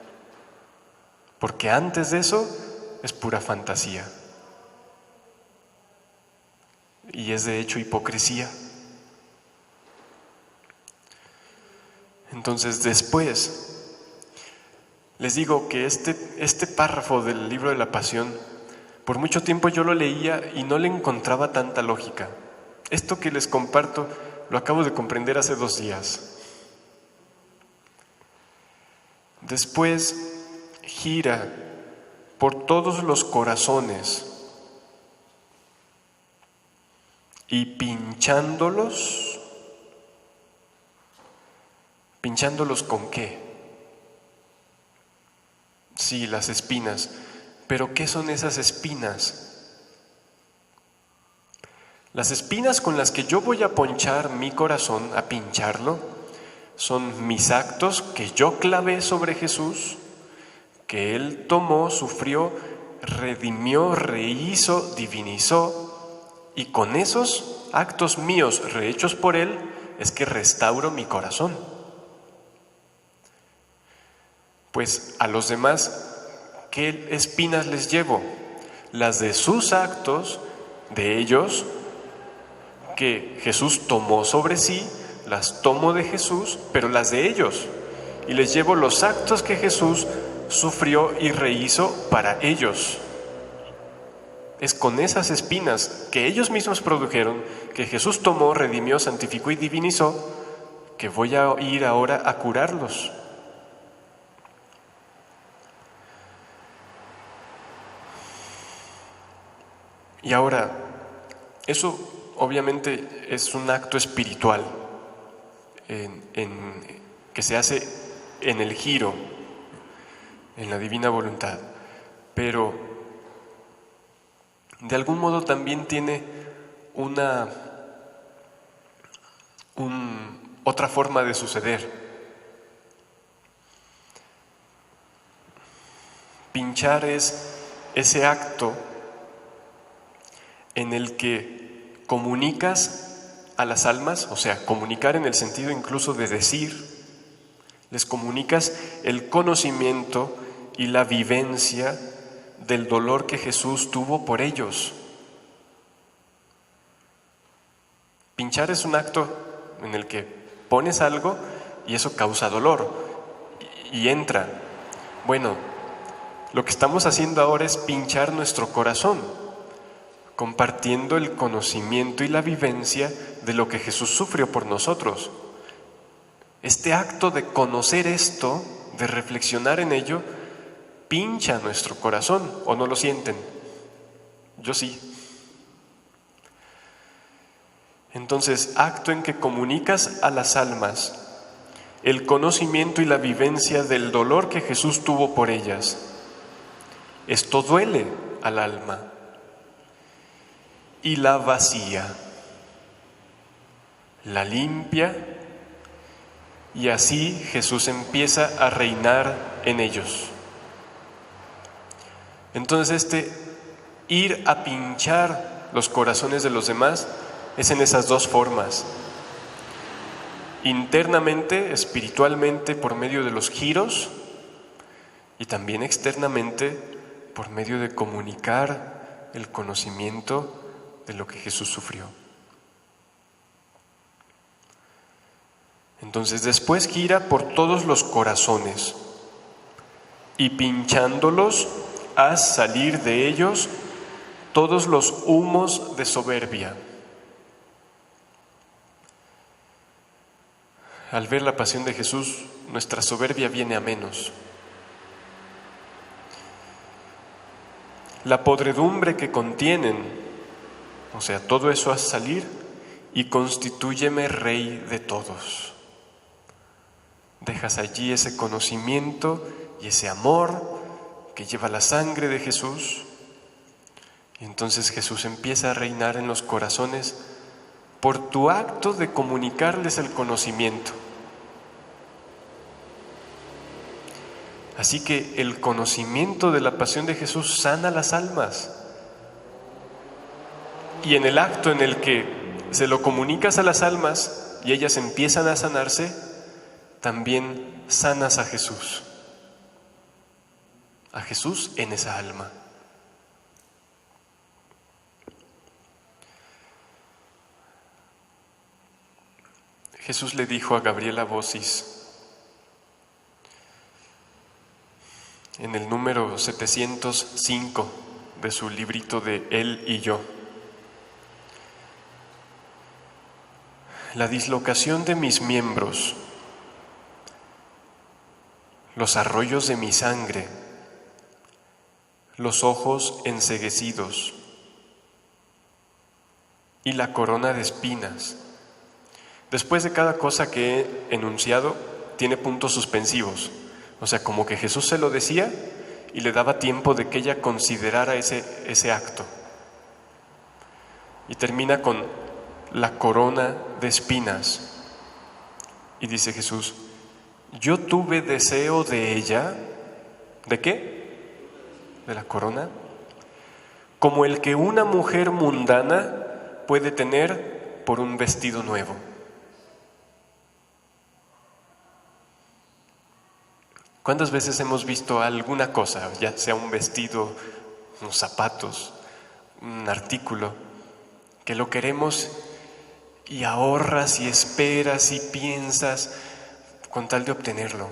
porque antes de eso es pura fantasía y es de hecho hipocresía. Entonces después, les digo que este párrafo del libro de la Pasión, por mucho tiempo yo lo leía y no le encontraba tanta lógica. Esto que les comparto lo acabo de comprender hace 2 días. Después gira por todos los corazones y pinchándolos ¿Pinchándolos con qué? Sí, las espinas. ¿Pero qué son esas espinas? Las espinas con las que yo voy a ponchar mi corazón, a pincharlo, son mis actos que yo clavé sobre Jesús, que Él tomó, sufrió, redimió, rehizo, divinizó, y con esos actos míos rehechos por Él es que restauro mi corazón. Pues a los demás, ¿qué espinas les llevo? Las de sus actos, de ellos, que Jesús tomó sobre sí, las tomo de Jesús, pero las de ellos. Y les llevo los actos que Jesús sufrió y rehizo para ellos. Es con esas espinas que ellos mismos produjeron, que Jesús tomó, redimió, santificó y divinizó, que voy a ir ahora a curarlos. Y ahora, eso obviamente es un acto espiritual que se hace en el giro, en la divina voluntad, pero de algún modo también tiene otra forma de suceder. Pinchar es ese acto en el que comunicas a las almas, o sea, comunicar en el sentido incluso de decir, les comunicas el conocimiento y la vivencia del dolor que Jesús tuvo por ellos. Pinchar es un acto en el que pones algo y eso causa dolor y entra. Bueno, lo que estamos haciendo ahora es pinchar nuestro corazón, compartiendo el conocimiento y la vivencia de lo que Jesús sufrió por nosotros. Este acto de conocer esto, de reflexionar en ello, pincha nuestro corazón, ¿o no lo sienten? Yo sí. Entonces, acto en que comunicas a las almas el conocimiento y la vivencia del dolor que Jesús tuvo por ellas. Esto duele al alma y la vacía, la limpia, y así Jesús empieza a reinar en ellos. Entonces ir a pinchar los corazones de los demás es en esas dos formas: internamente, espiritualmente, por medio de los giros, y también externamente por medio de comunicar el conocimiento de lo que Jesús sufrió. Entonces después gira por todos los corazones y pinchándolos haz salir de ellos todos los humos de soberbia. Al ver la pasión de Jesús, nuestra soberbia viene a menos. La podredumbre que contienen, o sea, todo eso haz salir y constitúyeme rey de todos. Dejas allí ese conocimiento y ese amor que lleva la sangre de Jesús, y entonces Jesús empieza a reinar en los corazones por tu acto de comunicarles el conocimiento. Así que el conocimiento de la pasión de Jesús sana las almas, y en el acto en el que se lo comunicas a las almas y ellas empiezan a sanarse, también sanas a Jesús en esa alma. Jesús le dijo a Gabriela Bossis en el número 705 de su librito de Él y yo: la dislocación de mis miembros, los arroyos de mi sangre, los ojos enceguecidos y la corona de espinas. Después de cada cosa que he enunciado, tiene puntos suspensivos. O sea, como que Jesús se lo decía y le daba tiempo de que ella considerara ese acto. Y termina con la corona de espinas. Y dice Jesús, yo tuve deseo de ella. ¿De qué? De la corona. Como el que una mujer mundana puede tener por un vestido nuevo. ¿Cuántas veces hemos visto alguna cosa, ya sea un vestido, unos zapatos, un artículo, que lo queremos y ahorras y esperas y piensas con tal de obtenerlo,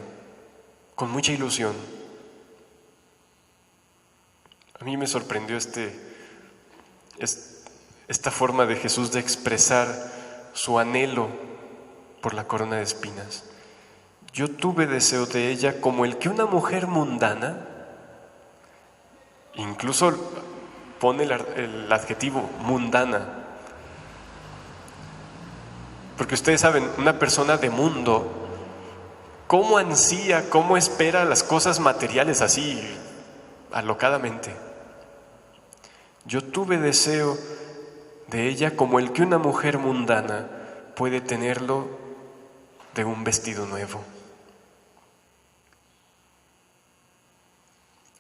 con mucha ilusión? A mí me sorprendió esta forma de Jesús de expresar su anhelo por la corona de espinas. Yo tuve deseo de ella como el que una mujer mundana, incluso pone el adjetivo mundana, porque ustedes saben, una persona de mundo, ¿cómo ansía, cómo espera las cosas materiales así, alocadamente? Yo tuve deseo de ella como el que una mujer mundana puede tenerlo de un vestido nuevo.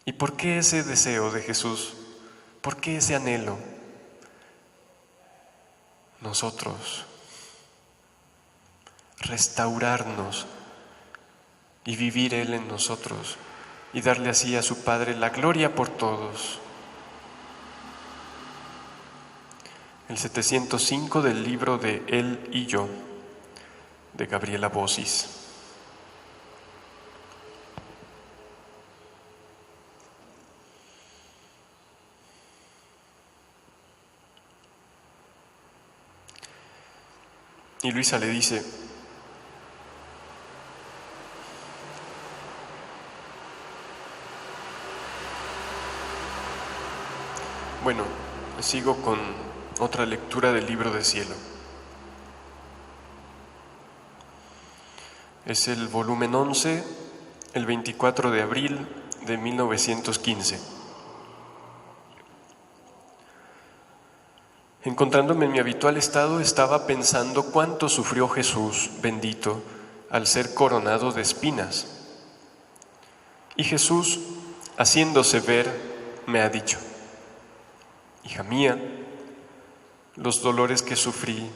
¿Y por qué ese deseo de Jesús? ¿Por qué ese anhelo? Nosotros, restaurarnos y vivir Él en nosotros y darle así a su Padre la gloria por todos. El 705 del libro de Él y yo, de Gabriela Bosis. Y Luisa le dice, bueno, sigo con otra lectura del libro del cielo. Es el volumen 11, el 24 de abril de 1915. Encontrándome en mi habitual estado, estaba pensando cuánto sufrió Jesús, bendito, al ser coronado de espinas. Y Jesús, haciéndose ver, me ha dicho, hija mía, los dolores que sufrí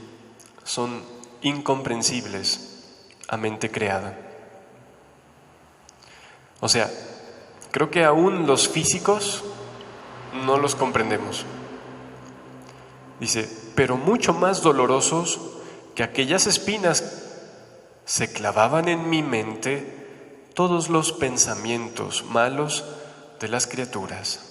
son incomprensibles a mente creada. O sea, creo que aún los físicos no los comprendemos. Dice, pero mucho más dolorosos que aquellas espinas se clavaban en mi mente todos los pensamientos malos de las criaturas.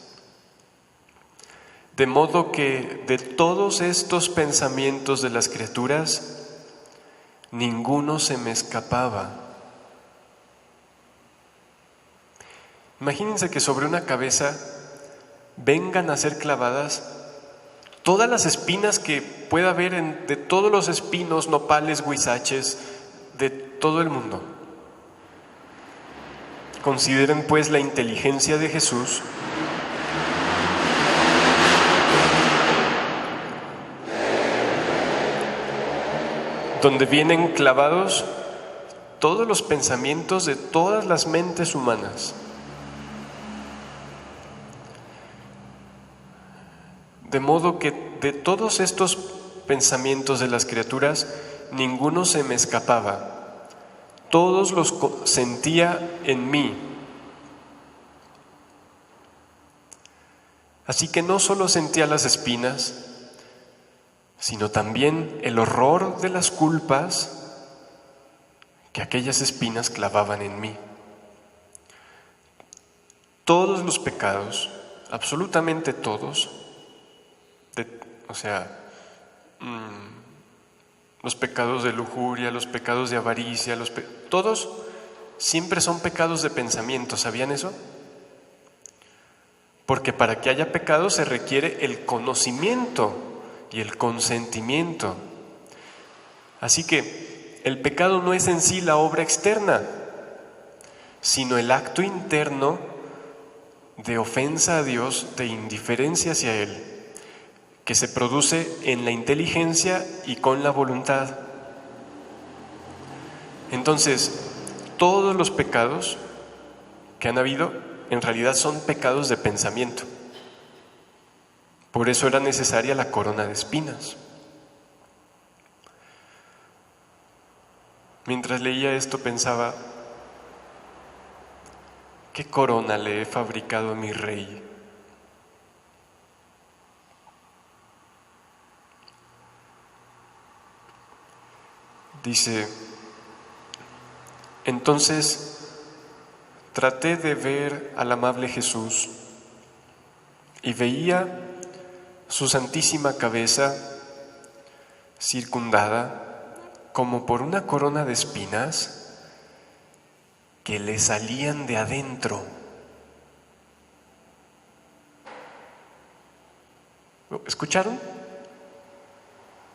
De modo que de todos estos pensamientos de las criaturas, ninguno se me escapaba. Imagínense que sobre una cabeza vengan a ser clavadas todas las espinas que pueda haber de todos los espinos, nopales, huizaches de todo el mundo. Consideren pues la inteligencia de Jesús, donde vienen clavados todos los pensamientos de todas las mentes humanas. De modo que de todos estos pensamientos de las criaturas, ninguno se me escapaba. Todos los sentía en mí. Así que no solo sentía las espinas, sino también el horror de las culpas que aquellas espinas clavaban en mí. Todos los pecados, absolutamente todos, los pecados de lujuria, los pecados de avaricia, todos siempre son pecados de pensamiento. ¿Sabían eso? Porque para que haya pecado se requiere el conocimiento y el consentimiento. Así que el pecado no es en sí la obra externa, sino el acto interno de ofensa a Dios, de indiferencia hacia Él, que se produce en la inteligencia y con la voluntad. Entonces, todos los pecados que han habido en realidad son pecados de pensamiento. Por eso era necesaria la corona de espinas. Mientras leía esto pensaba, ¿qué corona le he fabricado a mi rey? Dice, entonces traté de ver al amable Jesús y veía su santísima cabeza circundada como por una corona de espinas que le salían de adentro. ¿Escucharon?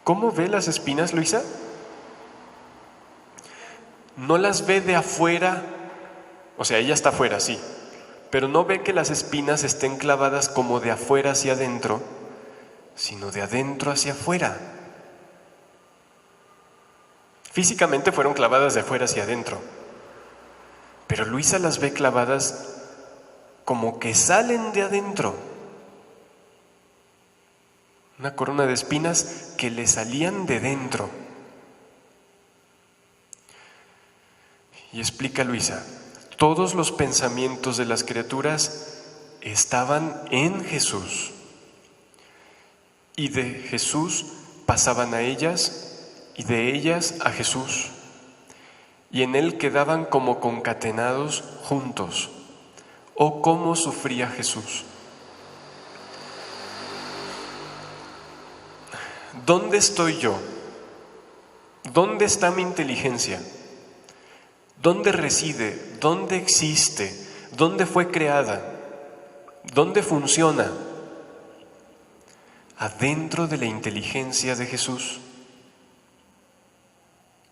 ¿Cómo ve las espinas, Luisa? No las ve de afuera, o sea, ella está afuera, sí, pero no ve que las espinas estén clavadas como de afuera hacia adentro, sino de adentro hacia afuera. Físicamente fueron clavadas de afuera hacia adentro, pero Luisa las ve clavadas como que salen de adentro. Una corona de espinas que le salían de dentro. Y explica Luisa, todos los pensamientos de las criaturas estaban en Jesús y de Jesús pasaban a ellas y de ellas a Jesús, y en Él quedaban como concatenados juntos. Oh, cómo sufría Jesús. ¿Dónde estoy yo? ¿Dónde está mi inteligencia? ¿Dónde reside? ¿Dónde existe? ¿Dónde fue creada? ¿Dónde funciona? Adentro de la inteligencia de Jesús.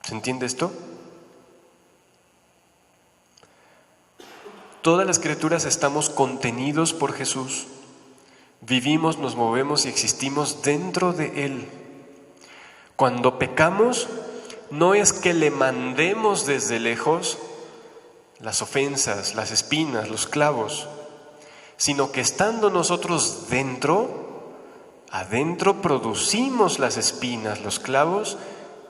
¿Se entiende esto? Todas las criaturas estamos contenidos por Jesús. Vivimos, nos movemos y existimos dentro de Él. Cuando pecamos, no es que le mandemos desde lejos las ofensas, las espinas, los clavos, sino que estando nosotros dentro, adentro producimos las espinas, los clavos,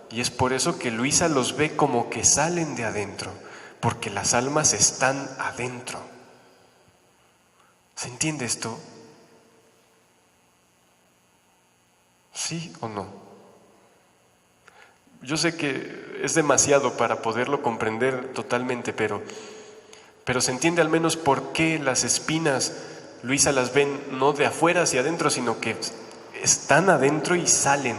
y es por eso que Luisa los ve como que salen de adentro, porque las almas están adentro. ¿Se entiende esto? ¿Sí o no? Yo sé que es demasiado para poderlo comprender totalmente, pero se entiende al menos por qué las espinas, Luisa las ven no de afuera hacia adentro, sino que están adentro y salen.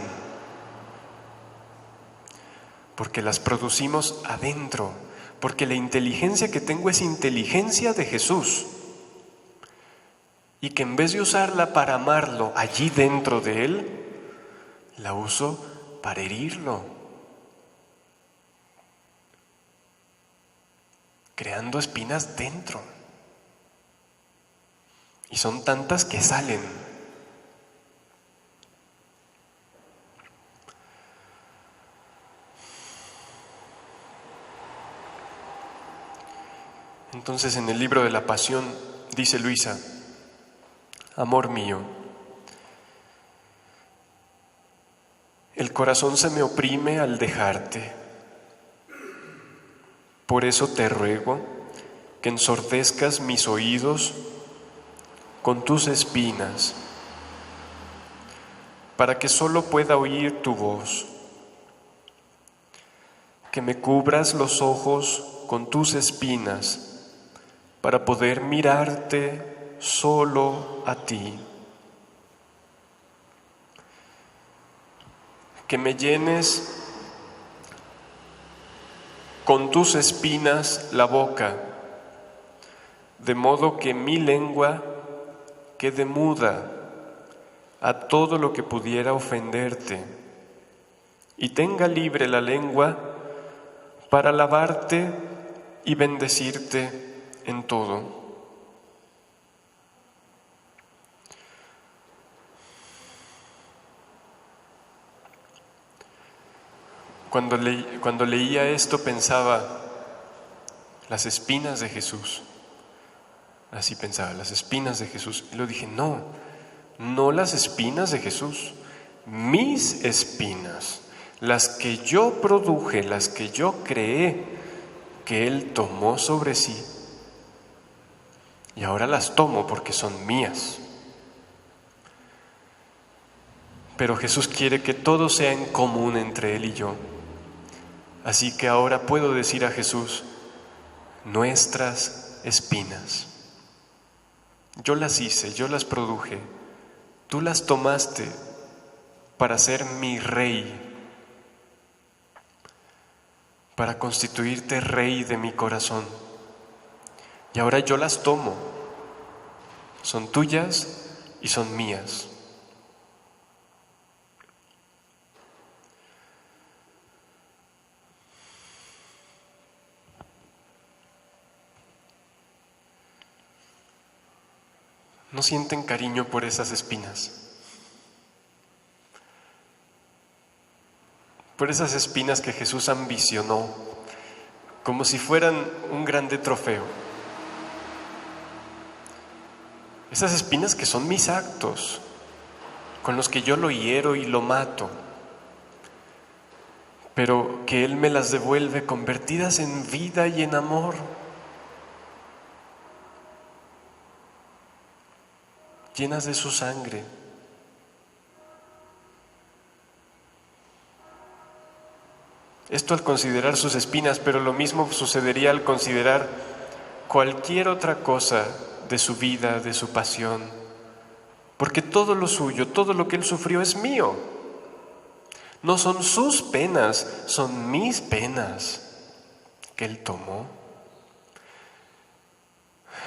Porque las producimos adentro, porque la inteligencia que tengo es inteligencia de Jesús. Y que en vez de usarla para amarlo allí dentro de Él, la uso para herirlo, creando espinas dentro. Y son tantas que salen. Entonces en el libro de la Pasión dice Luisa, amor mío, el corazón se me oprime al dejarte. Por eso te ruego que ensordezcas mis oídos con tus espinas, para que solo pueda oír tu voz, que me cubras los ojos con tus espinas, para poder mirarte solo a ti, que me llenes con tus espinas la boca, de modo que mi lengua quede muda a todo lo que pudiera ofenderte, y tenga libre la lengua para alabarte y bendecirte en todo. Cuando leía esto pensaba, las espinas de Jesús. Así pensaba, las espinas de Jesús. Y lo dije, no las espinas de Jesús, mis espinas, las que yo produje, las que yo creé, que Él tomó sobre sí. Y ahora las tomo porque son mías. Pero Jesús quiere que todo sea en común entre Él y yo. Así que ahora puedo decir a Jesús, nuestras espinas. Yo las hice, yo las produje. Tú las tomaste para ser mi rey, para constituirte rey de mi corazón. Y ahora yo las tomo. Son tuyas y son mías. ¿No sienten cariño por esas espinas? Por esas espinas que Jesús ambicionó, como si fueran un grande trofeo. Esas espinas que son mis actos, con los que yo lo hiero y lo mato, pero que Él me las devuelve convertidas en vida y en amor. Llenas de su sangre. Esto al considerar sus espinas, pero lo mismo sucedería al considerar cualquier otra cosa de su vida, de su pasión, porque todo lo suyo, todo lo que Él sufrió es mío. No son sus penas, son mis penas que Él tomó.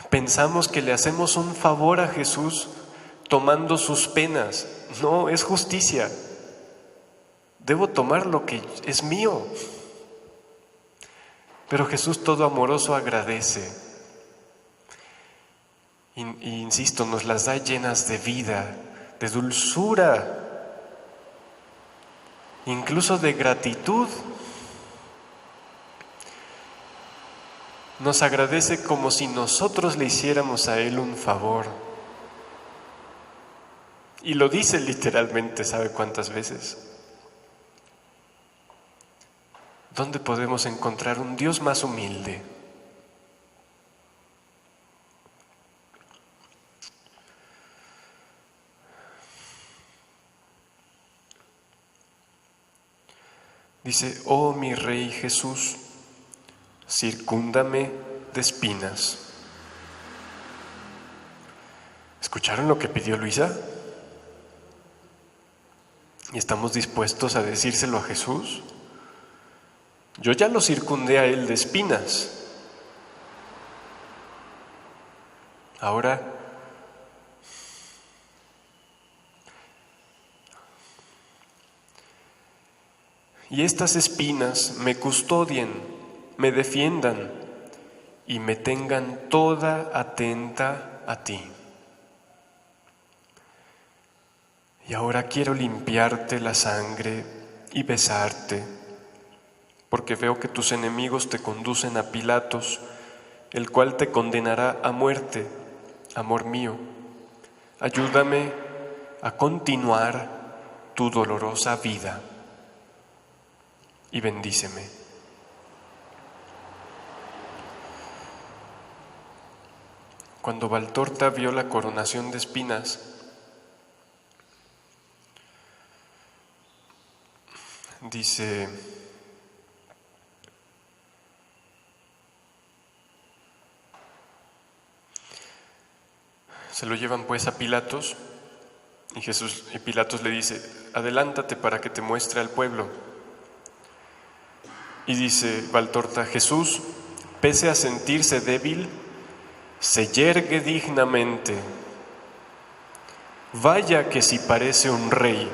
Pensamos que le hacemos un favor a Jesús tomando sus penas. No, es justicia. Debo tomar lo que es mío. Pero Jesús todo amoroso agradece. Y insisto, nos las da llenas de vida, de dulzura, incluso de gratitud. Nos agradece como si nosotros le hiciéramos a Él un favor. Y lo dice literalmente, ¿sabe cuántas veces? ¿Dónde podemos encontrar un Dios más humilde? Dice, oh mi Rey Jesús, circúndame de espinas. ¿Escucharon lo que pidió Luisa? ¿Y estamos dispuestos a decírselo a Jesús? Yo ya lo circundé a Él de espinas. Ahora, y estas espinas me custodien, me defiendan y me tengan toda atenta a ti. Y ahora quiero limpiarte la sangre y besarte, porque veo que tus enemigos te conducen a Pilatos, el cual te condenará a muerte. Amor mío, ayúdame a continuar tu dolorosa vida y bendíceme. Cuando Valtorta vio la coronación de espinas, dice, se lo llevan pues a Pilatos y Pilatos le dice, adelántate para que te muestre al pueblo. Y dice Valtorta, Jesús, pese a sentirse débil, se yergue dignamente. Vaya que si parece un rey.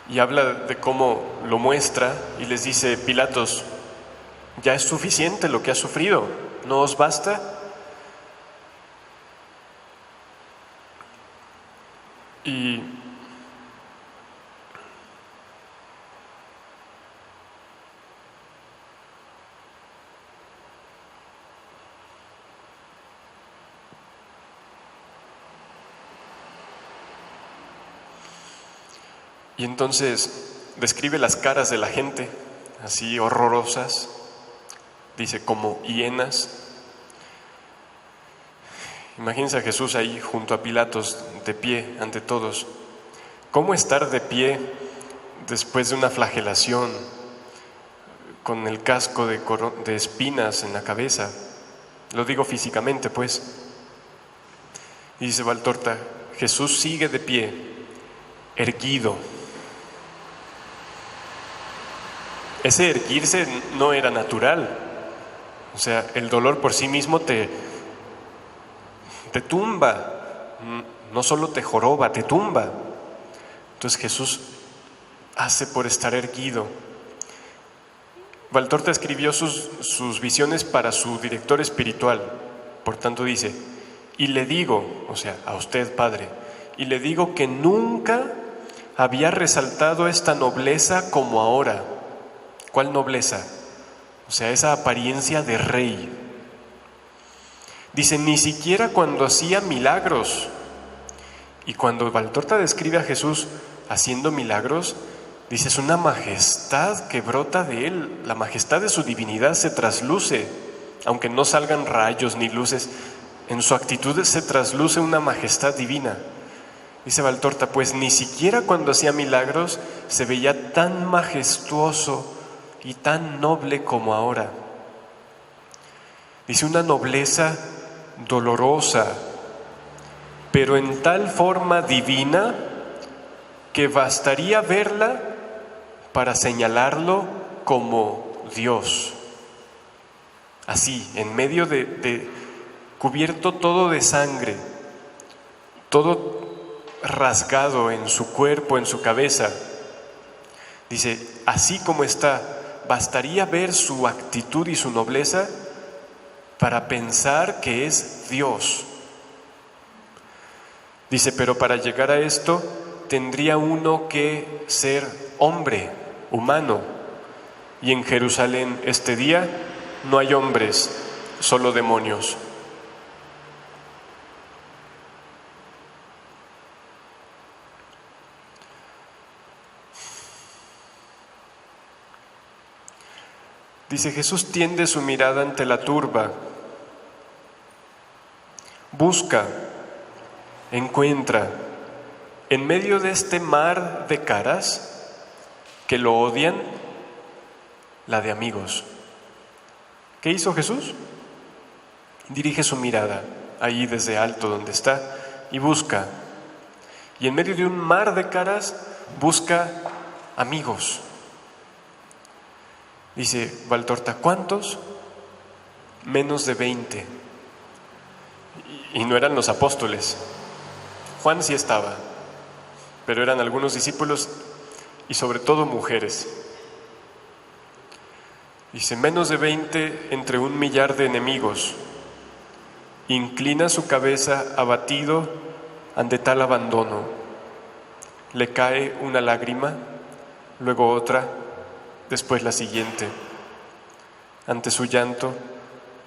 y habla de cómo lo muestra y les dice: Pilatos, ya es suficiente lo que ha sufrido, ¿no os basta? Y entonces describe las caras de la gente, así horrorosas, dice como hienas. Imagínense a Jesús ahí junto a Pilatos, de pie ante todos. ¿Cómo estar de pie después de una flagelación, con el casco de espinas en la cabeza? Lo digo físicamente, pues. Y dice Valtorta: Jesús sigue de pie, erguido. Ese erguirse no era natural. O sea, el dolor por sí mismo te tumba, no solo te joroba, te tumba. Entonces Jesús hace por estar erguido. Valtorta escribió sus visiones para su director espiritual. Por tanto dice: y le digo, o sea, a usted, Padre, y le digo que nunca había resaltado esta nobleza como ahora. ¿Cuál nobleza? O sea, esa apariencia de rey. Dice: ni siquiera cuando hacía milagros. Y cuando Valtorta describe a Jesús haciendo milagros, dice: es una majestad que brota de él. La majestad de su divinidad se trasluce, aunque no salgan rayos ni luces. En su actitud se trasluce una majestad divina. Dice Valtorta: pues ni siquiera cuando hacía milagros se veía tan majestuoso y tan noble como ahora. Dice: una nobleza dolorosa, pero en tal forma divina que bastaría verla para señalarlo como Dios. Así, en medio de cubierto todo de sangre, todo rasgado en su cuerpo, en su cabeza. Dice: así como está, bastaría ver su actitud y su nobleza para pensar que es Dios. Dice: pero para llegar a esto tendría uno que ser hombre, humano. Y en Jerusalén este día no hay hombres, solo demonios. Dice: Jesús tiende su mirada ante la turba, busca, encuentra, en medio de este mar de caras que lo odian, la de amigos. ¿Qué hizo Jesús? Dirige su mirada ahí desde alto donde está y busca. Y en medio de un mar de caras busca amigos. Dice Valtorta: ¿cuántos? Menos de 20. Y no eran los apóstoles. Juan sí estaba, pero eran algunos discípulos y sobre todo mujeres. Dice: menos de 20 entre 1,000,000 de enemigos. Inclina su cabeza abatido ante tal abandono. Le cae una lágrima, luego otra, después la siguiente. Ante su llanto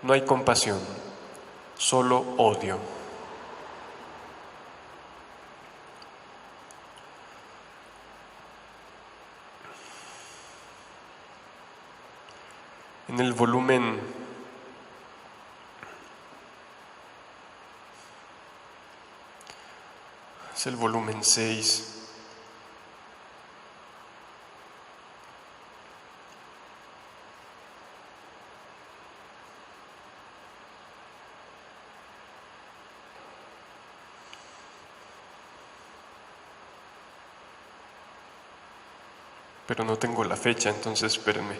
no hay compasión, solo odio. En el volumen es el volumen 6. Pero no tengo la fecha, entonces espérenme.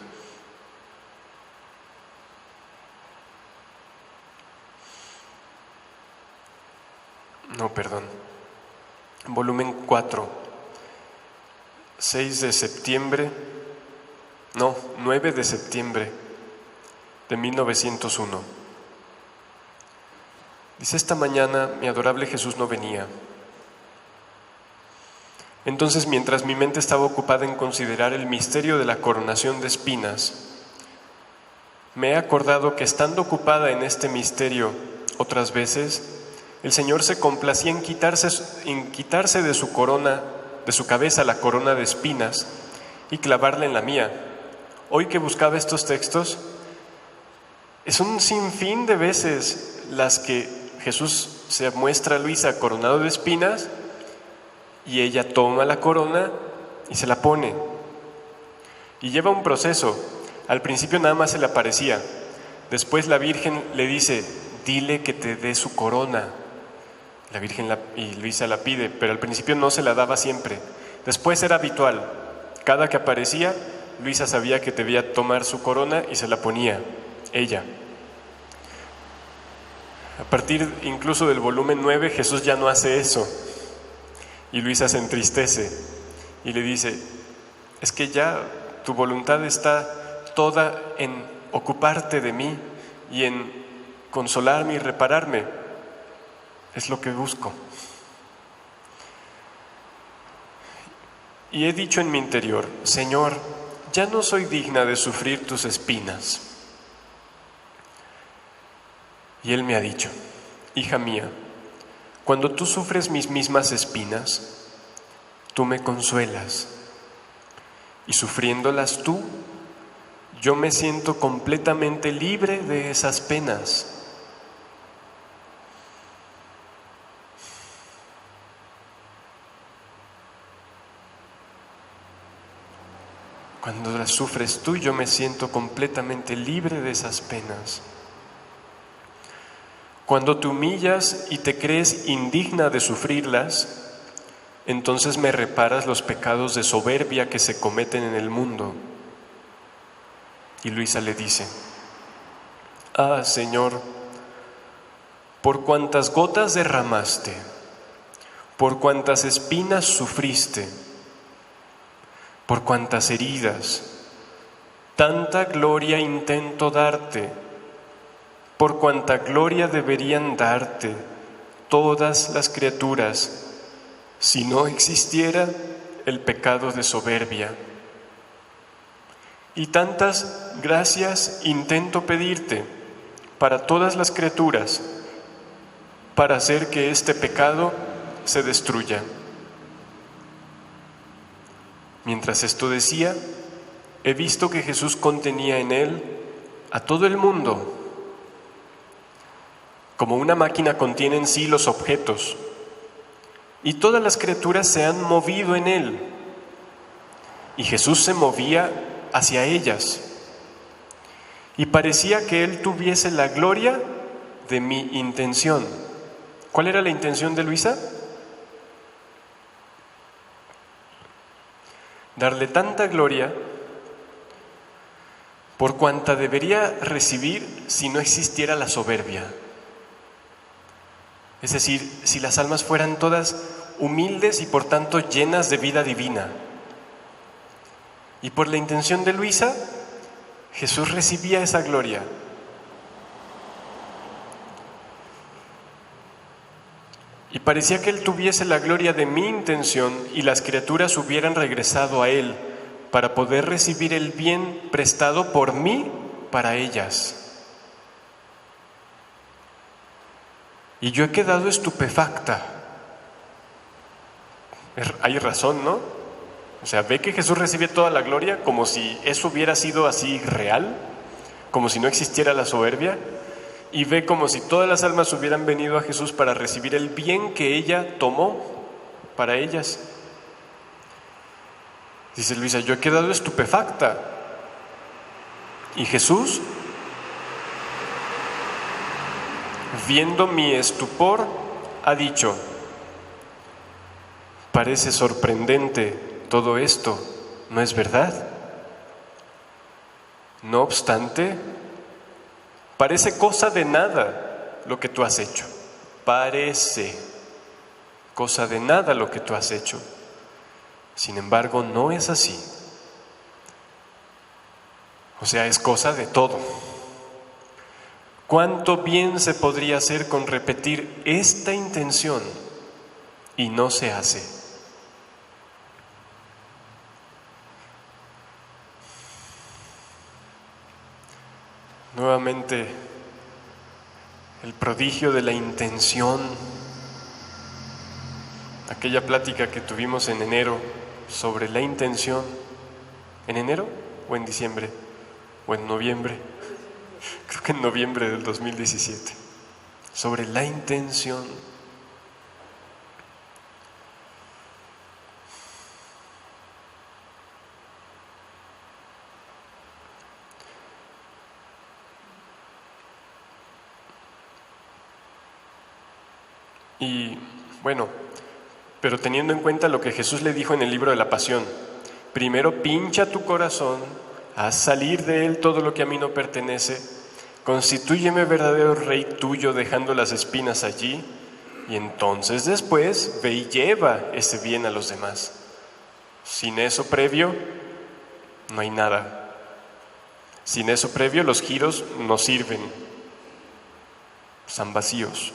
No, perdón. Volumen 4. 9 de septiembre de 1901. Dice: esta mañana mi adorable Jesús no venía. Entonces, mientras mi mente estaba ocupada en considerar el misterio de la coronación de espinas, me he acordado que, estando ocupada en este misterio otras veces, el Señor se complacía en quitarse de su corona, de su cabeza, la corona de espinas y clavarla en la mía. Hoy que buscaba estos textos, es un sinfín de veces las que Jesús se muestra a Luisa coronado de espinas y ella toma la corona y se la pone. Y lleva un proceso. Al principio nada más se le aparecía. Después la Virgen le dice: dile que te dé su corona. La Virgen y Luisa la pide, pero al principio no se la daba siempre. Después era habitual. Cada que aparecía, Luisa sabía que debía tomar su corona y se la ponía ella. A partir incluso del volumen 9, Jesús ya no hace eso. Y Luisa se entristece y le dice: es que ya tu voluntad está toda en ocuparte de mí y en consolarme y repararme. Es lo que busco. Y he dicho en mi interior: Señor, ya no soy digna de sufrir tus espinas. Y Él me ha dicho: hija mía, cuando tú sufres mis mismas espinas, tú me consuelas. Y sufriéndolas tú, yo me siento completamente libre de esas penas. Cuando las sufres tú, yo me siento completamente libre de esas penas. Cuando te humillas y te crees indigna de sufrirlas, entonces me reparas los pecados de soberbia que se cometen en el mundo. Y Luisa le dice: ah, Señor, por cuantas gotas derramaste, por cuantas espinas sufriste, por cuantas heridas, tanta gloria intento darte, por cuanta gloria deberían darte todas las criaturas, si no existiera el pecado de soberbia. Y tantas gracias intento pedirte para todas las criaturas, para hacer que este pecado se destruya. Mientras esto decía, he visto que Jesús contenía en él a todo el mundo. Como una máquina contiene en sí los objetos, y todas las criaturas se han movido en él, y Jesús se movía hacia ellas, y parecía que él tuviese la gloria de mi intención. ¿Cuál era la intención de Luisa? Darle tanta gloria por cuanta debería recibir si no existiera la soberbia. Es decir, si las almas fueran todas humildes y por tanto llenas de vida divina. Y por la intención de Luisa, Jesús recibía esa gloria. Y parecía que Él tuviese la gloria de mi intención y las criaturas hubieran regresado a Él para poder recibir el bien prestado por mí para ellas. Y yo he quedado estupefacta. Hay razón, ¿no? O sea, ve que Jesús recibe toda la gloria como si eso hubiera sido así real, como si no existiera la soberbia, y ve como si todas las almas hubieran venido a Jesús para recibir el bien que ella tomó para ellas. Dice Luisa: yo he quedado estupefacta. Y Jesús, viendo mi estupor, ha dicho: parece sorprendente todo esto, ¿no es verdad? No obstante, parece cosa de nada lo que tú has hecho. Parece cosa de nada lo que tú has hecho. Sin embargo, no es así. O sea, es cosa de todo. ¿Cuánto bien se podría hacer con repetir esta intención y no se hace? Nuevamente, el prodigio de la intención, aquella plática que tuvimos en enero sobre la intención, ¿en enero o en diciembre o en noviembre? Creo que en noviembre del 2017, sobre la intención. Y bueno, pero teniendo en cuenta lo que Jesús le dijo en el libro de la Pasión, primero pincha tu corazón, haz salir de él todo lo que a mí no pertenece, constitúyeme verdadero rey tuyo dejando las espinas allí, y entonces después ve y lleva ese bien a los demás. Sin eso previo, no hay nada. Sin eso previo, los giros no sirven, están vacíos.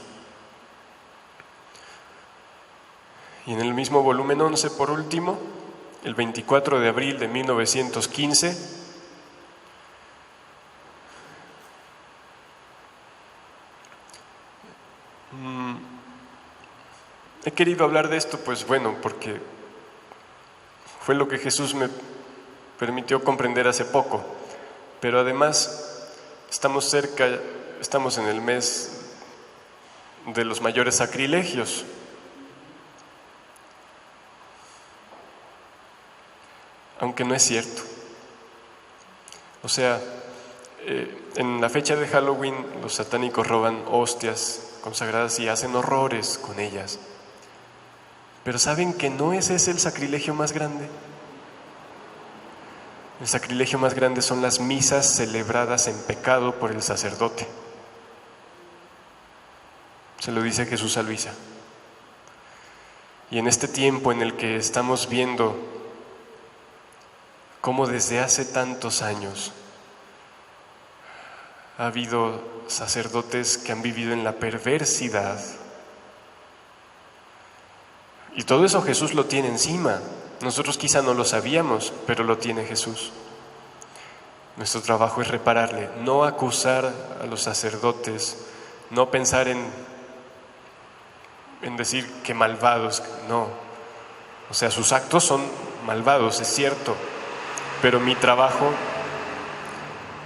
Y en el mismo volumen 11, por último, el 24 de abril de 1915, he querido hablar de esto, pues bueno, porque fue lo que Jesús me permitió comprender hace poco, pero además estamos en el mes de los mayores sacrilegios. Aunque no es cierto. O sea, en la fecha de Halloween los satánicos roban hostias consagradas y hacen horrores con ellas. Pero ¿saben que no ese es el sacrilegio más grande? El sacrilegio más grande son las misas celebradas en pecado por el sacerdote. Se lo dice Jesús a Luisa. Y en este tiempo en el que estamos viendo cómo desde hace tantos años ha habido sacerdotes que han vivido en la perversidad. Y todo eso Jesús lo tiene encima. Nosotros quizá no lo sabíamos, pero lo tiene Jesús. Nuestro trabajo es repararle, no acusar a los sacerdotes, no pensar en decir que malvados, no. O sea, sus actos son malvados, es cierto. Pero mi trabajo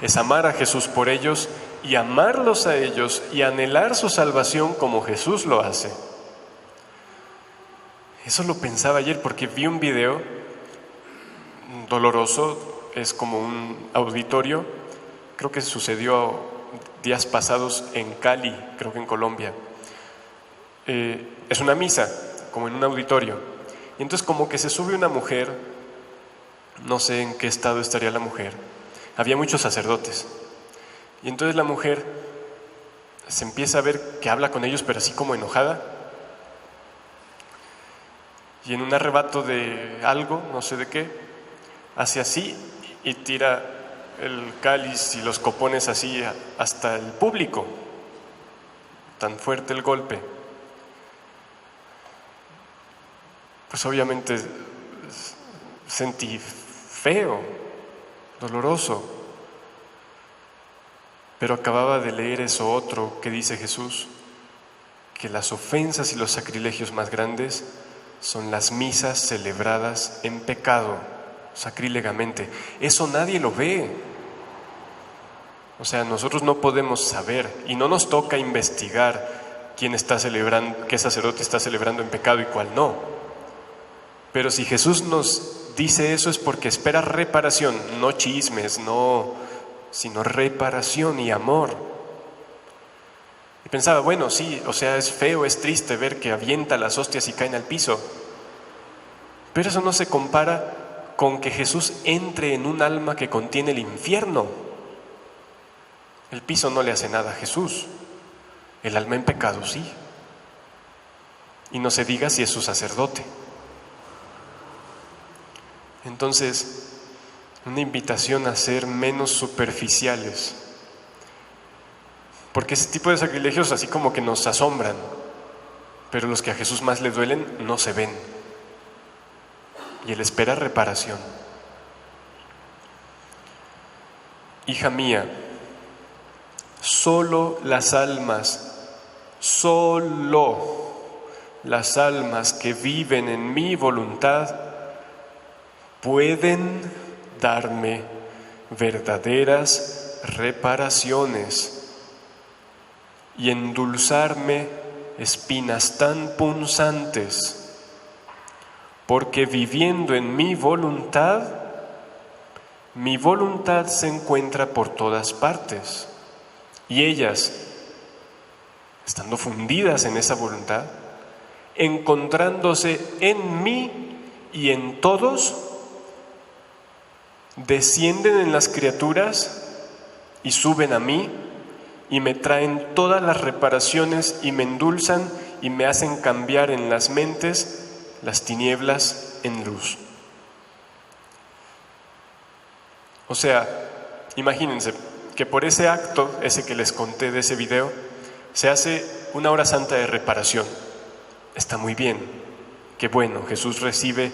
es amar a Jesús por ellos y amarlos a ellos y anhelar su salvación como Jesús lo hace. Eso lo pensaba ayer porque vi un video doloroso, es como un auditorio, creo que sucedió días pasados en Cali, creo que en Colombia. Es una misa, como en un auditorio. Y entonces como que se sube una mujer. No sé en qué estado estaría la mujer. Había muchos sacerdotes. Y entonces la mujer se empieza a ver que habla con ellos, pero así como enojada. Y en un arrebato de algo, no sé de qué, hace así y tira el cáliz y los copones así hasta el público. Tan fuerte el golpe. Pues obviamente sentí feo, doloroso. Pero acababa de leer eso otro que dice Jesús, que las ofensas y los sacrilegios más grandes son las misas celebradas en pecado, sacrílegamente. Eso nadie lo ve. O sea, nosotros no podemos saber y no nos toca investigar quién está celebrando, qué sacerdote está celebrando en pecado y cuál no. Pero si Jesús nos dice eso es porque espera reparación, no chismes, sino reparación y amor. Y pensaba, bueno, sí, o sea, es feo, es triste ver que avienta las hostias y caen al piso. Pero eso no se compara con que Jesús entre en un alma que contiene el infierno. El piso no le hace nada a Jesús, el alma en pecado sí. Y no se diga si es su sacerdote. Entonces, una invitación a ser menos superficiales, porque ese tipo de sacrilegios así como que nos asombran, pero los que a Jesús más le duelen no se ven, y Él espera reparación. Hija mía, solo las almas que viven en mi voluntad pueden darme verdaderas reparaciones y endulzarme espinas tan punzantes, porque viviendo en mi voluntad se encuentra por todas partes, y ellas, estando fundidas en esa voluntad, encontrándose en mí y en todos, descienden en las criaturas y suben a mí y me traen todas las reparaciones y me endulzan y me hacen cambiar en las mentes las tinieblas en luz. O sea, imagínense que por ese acto, ese que les conté de ese video, se hace una hora santa de reparación. Está muy bien, qué bueno, Jesús recibe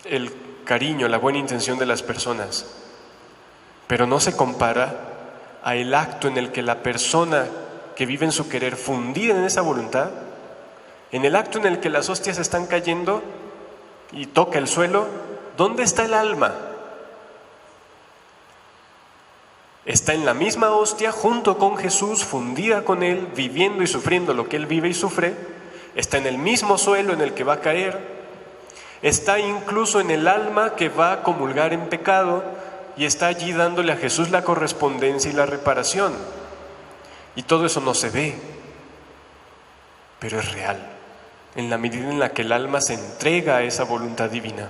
el cariño, la buena intención de las personas, pero no se compara a el acto en el que la persona que vive en su querer, fundida en esa voluntad, en el acto en el que las hostias están cayendo y toca el suelo, ¿dónde está el alma? Está en la misma hostia junto con Jesús, fundida con Él, viviendo y sufriendo lo que Él vive y sufre. Está en el mismo suelo en el que va a caer. Está incluso en el alma que va a comulgar en pecado y está allí dándole a Jesús la correspondencia y la reparación. Y todo eso no se ve, pero es real, en la medida en la que el alma se entrega a esa voluntad divina.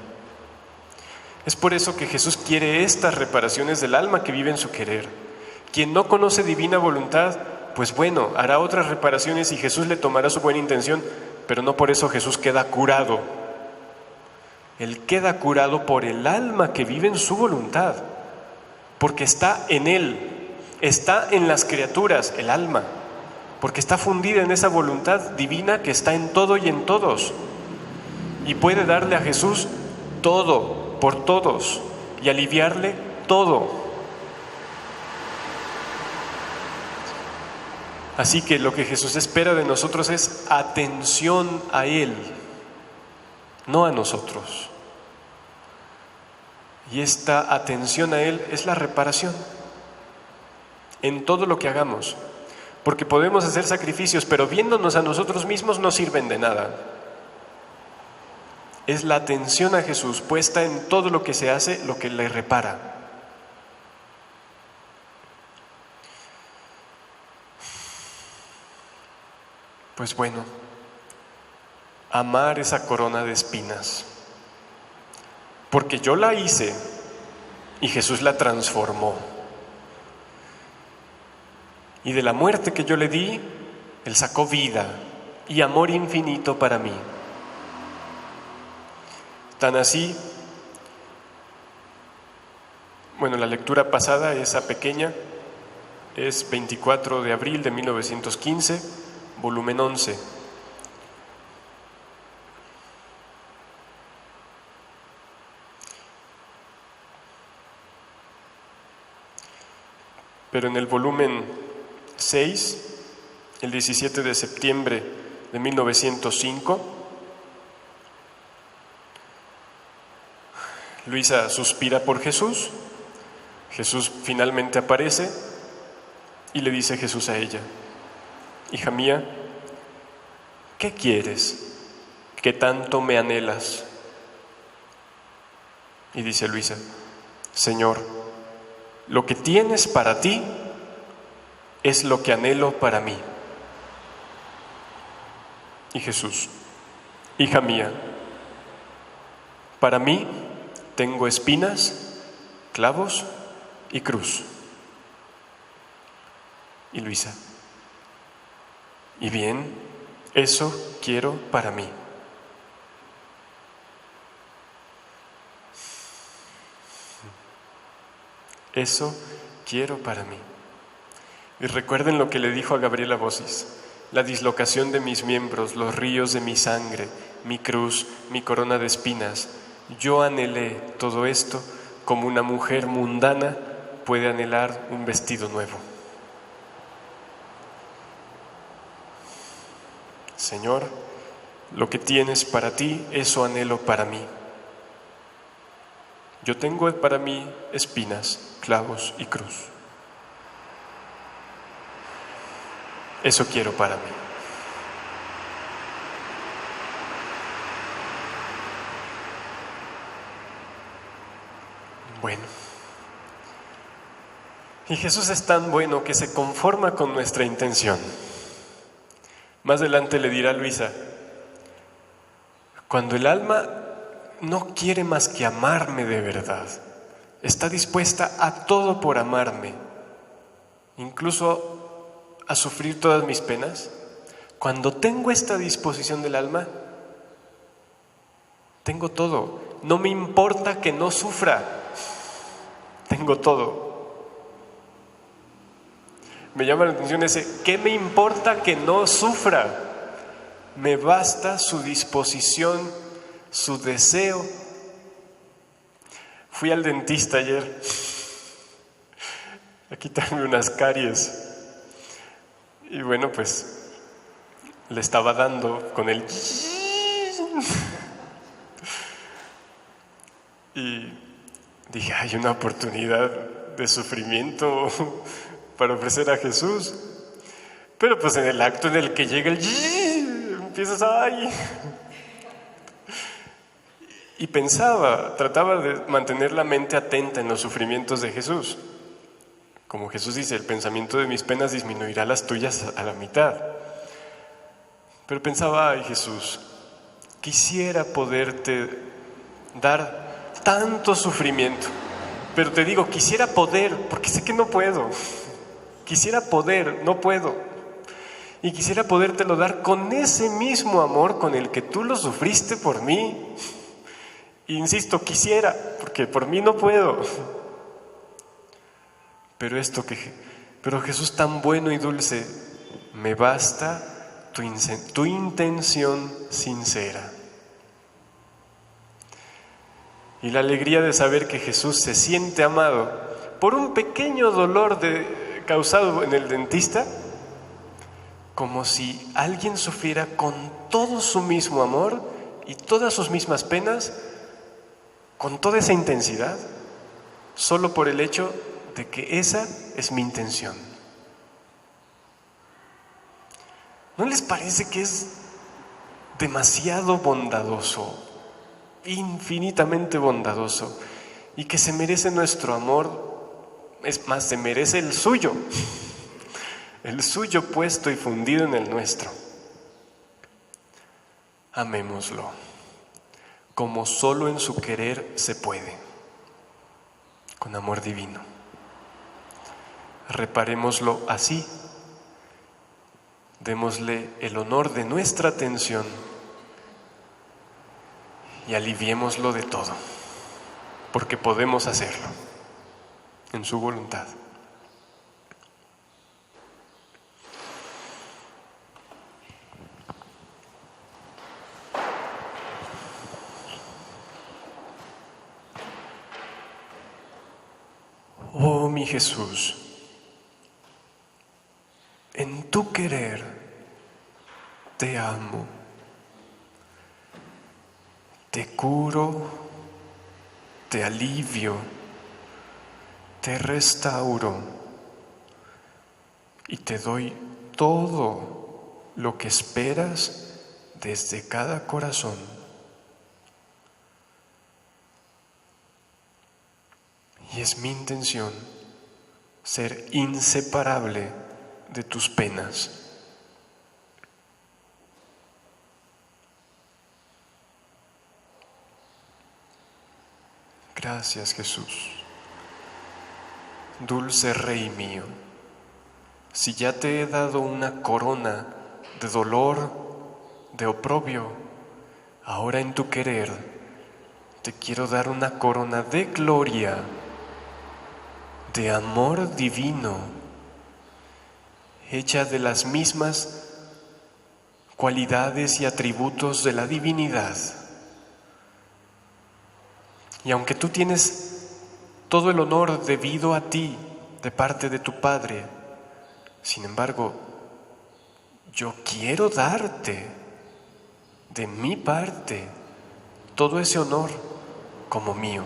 Es por eso que Jesús quiere estas reparaciones del alma que vive en su querer. Quien no conoce divina voluntad, pues bueno, hará otras reparaciones y Jesús le tomará su buena intención, pero no por eso Jesús queda curado. Él queda curado por el alma que vive en su voluntad, porque está en Él, está en las criaturas, el alma, porque está fundida en esa voluntad divina que está en todo y en todos, y puede darle a Jesús todo por todos y aliviarle todo. Así que lo que Jesús espera de nosotros es atención a Él, no a nosotros. Y esta atención a Él es la reparación en todo lo que hagamos, porque podemos hacer sacrificios, pero viéndonos a nosotros mismos no sirven de nada. Es la atención a Jesús puesta en todo lo que se hace lo que le repara. Pues bueno, amar esa corona de espinas, porque yo la hice y Jesús la transformó. Y de la muerte que yo le di, Él sacó vida y amor infinito para mí. Tan así, bueno, la lectura pasada, esa pequeña, es 24 de abril de 1915, volumen 11. Pero en el volumen 6, el 17 de septiembre de 1905, Luisa suspira por Jesús. Jesús finalmente aparece y le dice Jesús a ella: hija mía, ¿qué quieres? ¿Qué tanto me anhelas? Y dice Luisa: Señor, lo que tienes para ti es lo que anhelo para mí. Y Jesús: hija mía, para mí tengo espinas, clavos y cruz. Y Luisa: y bien, eso quiero para mí. Eso quiero para mí. Y recuerden lo que le dijo a Gabriela Bossis: la dislocación de mis miembros, los ríos de mi sangre, mi cruz, mi corona de espinas. Yo anhelé todo esto como una mujer mundana puede anhelar un vestido nuevo. Señor, lo que tienes para ti, eso anhelo para mí. Yo tengo para mí espinas, clavos y cruz. Eso quiero para mí. Bueno, y Jesús es tan bueno que se conforma con nuestra intención. Más adelante le dirá a Luisa: cuando el alma no quiere más que amarme de verdad, está dispuesta a todo por amarme, incluso a sufrir todas mis penas. Cuando tengo esta disposición del alma, tengo todo. No me importa que no sufra, tengo todo. Me llama la atención ese: ¿qué me importa que no sufra? Me basta su disposición, su deseo. Fui al dentista ayer a quitarme unas caries. Y bueno, pues le estaba dando con el... Y dije: hay una oportunidad de sufrimiento para ofrecer a Jesús. Pero pues en el acto en el que llega el... empiezas ¡ay! Y trataba de mantener la mente atenta en los sufrimientos de Jesús. Como Jesús dice: el pensamiento de mis penas disminuirá las tuyas a la mitad. Pero pensaba: ay, Jesús, quisiera poderte dar tanto sufrimiento. Pero te digo, quisiera poder, porque sé que no puedo. Quisiera poder, no puedo. Y quisiera podértelo dar con ese mismo amor con el que tú lo sufriste por mí. Insisto, quisiera, porque por mí no puedo. Pero Jesús tan bueno y dulce: me basta tu intención sincera. Y la alegría de saber que Jesús se siente amado por un pequeño dolor causado en el dentista, como si alguien sufriera con todo su mismo amor y todas sus mismas penas, con toda esa intensidad, solo por el hecho de que esa es mi intención. ¿No les parece que es demasiado bondadoso, infinitamente bondadoso, y que se merece nuestro amor? Es más, se merece el suyo puesto y fundido en el nuestro. Amémoslo como solo en su querer se puede, con amor divino. Reparémoslo así, démosle el honor de nuestra atención y aliviémoslo de todo, porque podemos hacerlo en su voluntad. Oh mi Jesús, en tu querer te amo, te curo, te alivio, te restauro y te doy todo lo que esperas desde cada corazón. Y es mi intención ser inseparable de tus penas. Gracias, Jesús. Dulce Rey mío, si ya te he dado una corona de dolor, de oprobio, ahora en tu querer te quiero dar una corona de gloria, de amor divino, hecha de las mismas cualidades y atributos de la divinidad. Y aunque tú tienes todo el honor debido a ti de parte de tu Padre, sin embargo, yo quiero darte de mi parte todo ese honor como mío.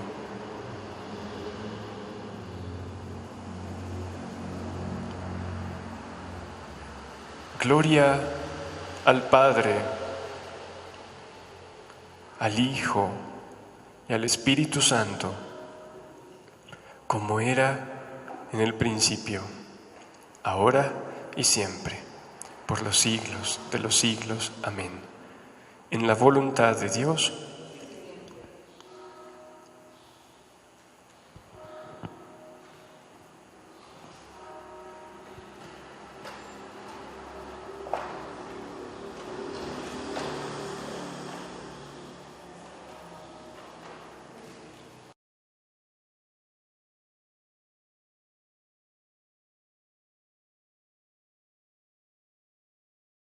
Gloria al Padre, al Hijo y al Espíritu Santo, como era en el principio, ahora y siempre, por los siglos de los siglos. Amén. En la voluntad de Dios,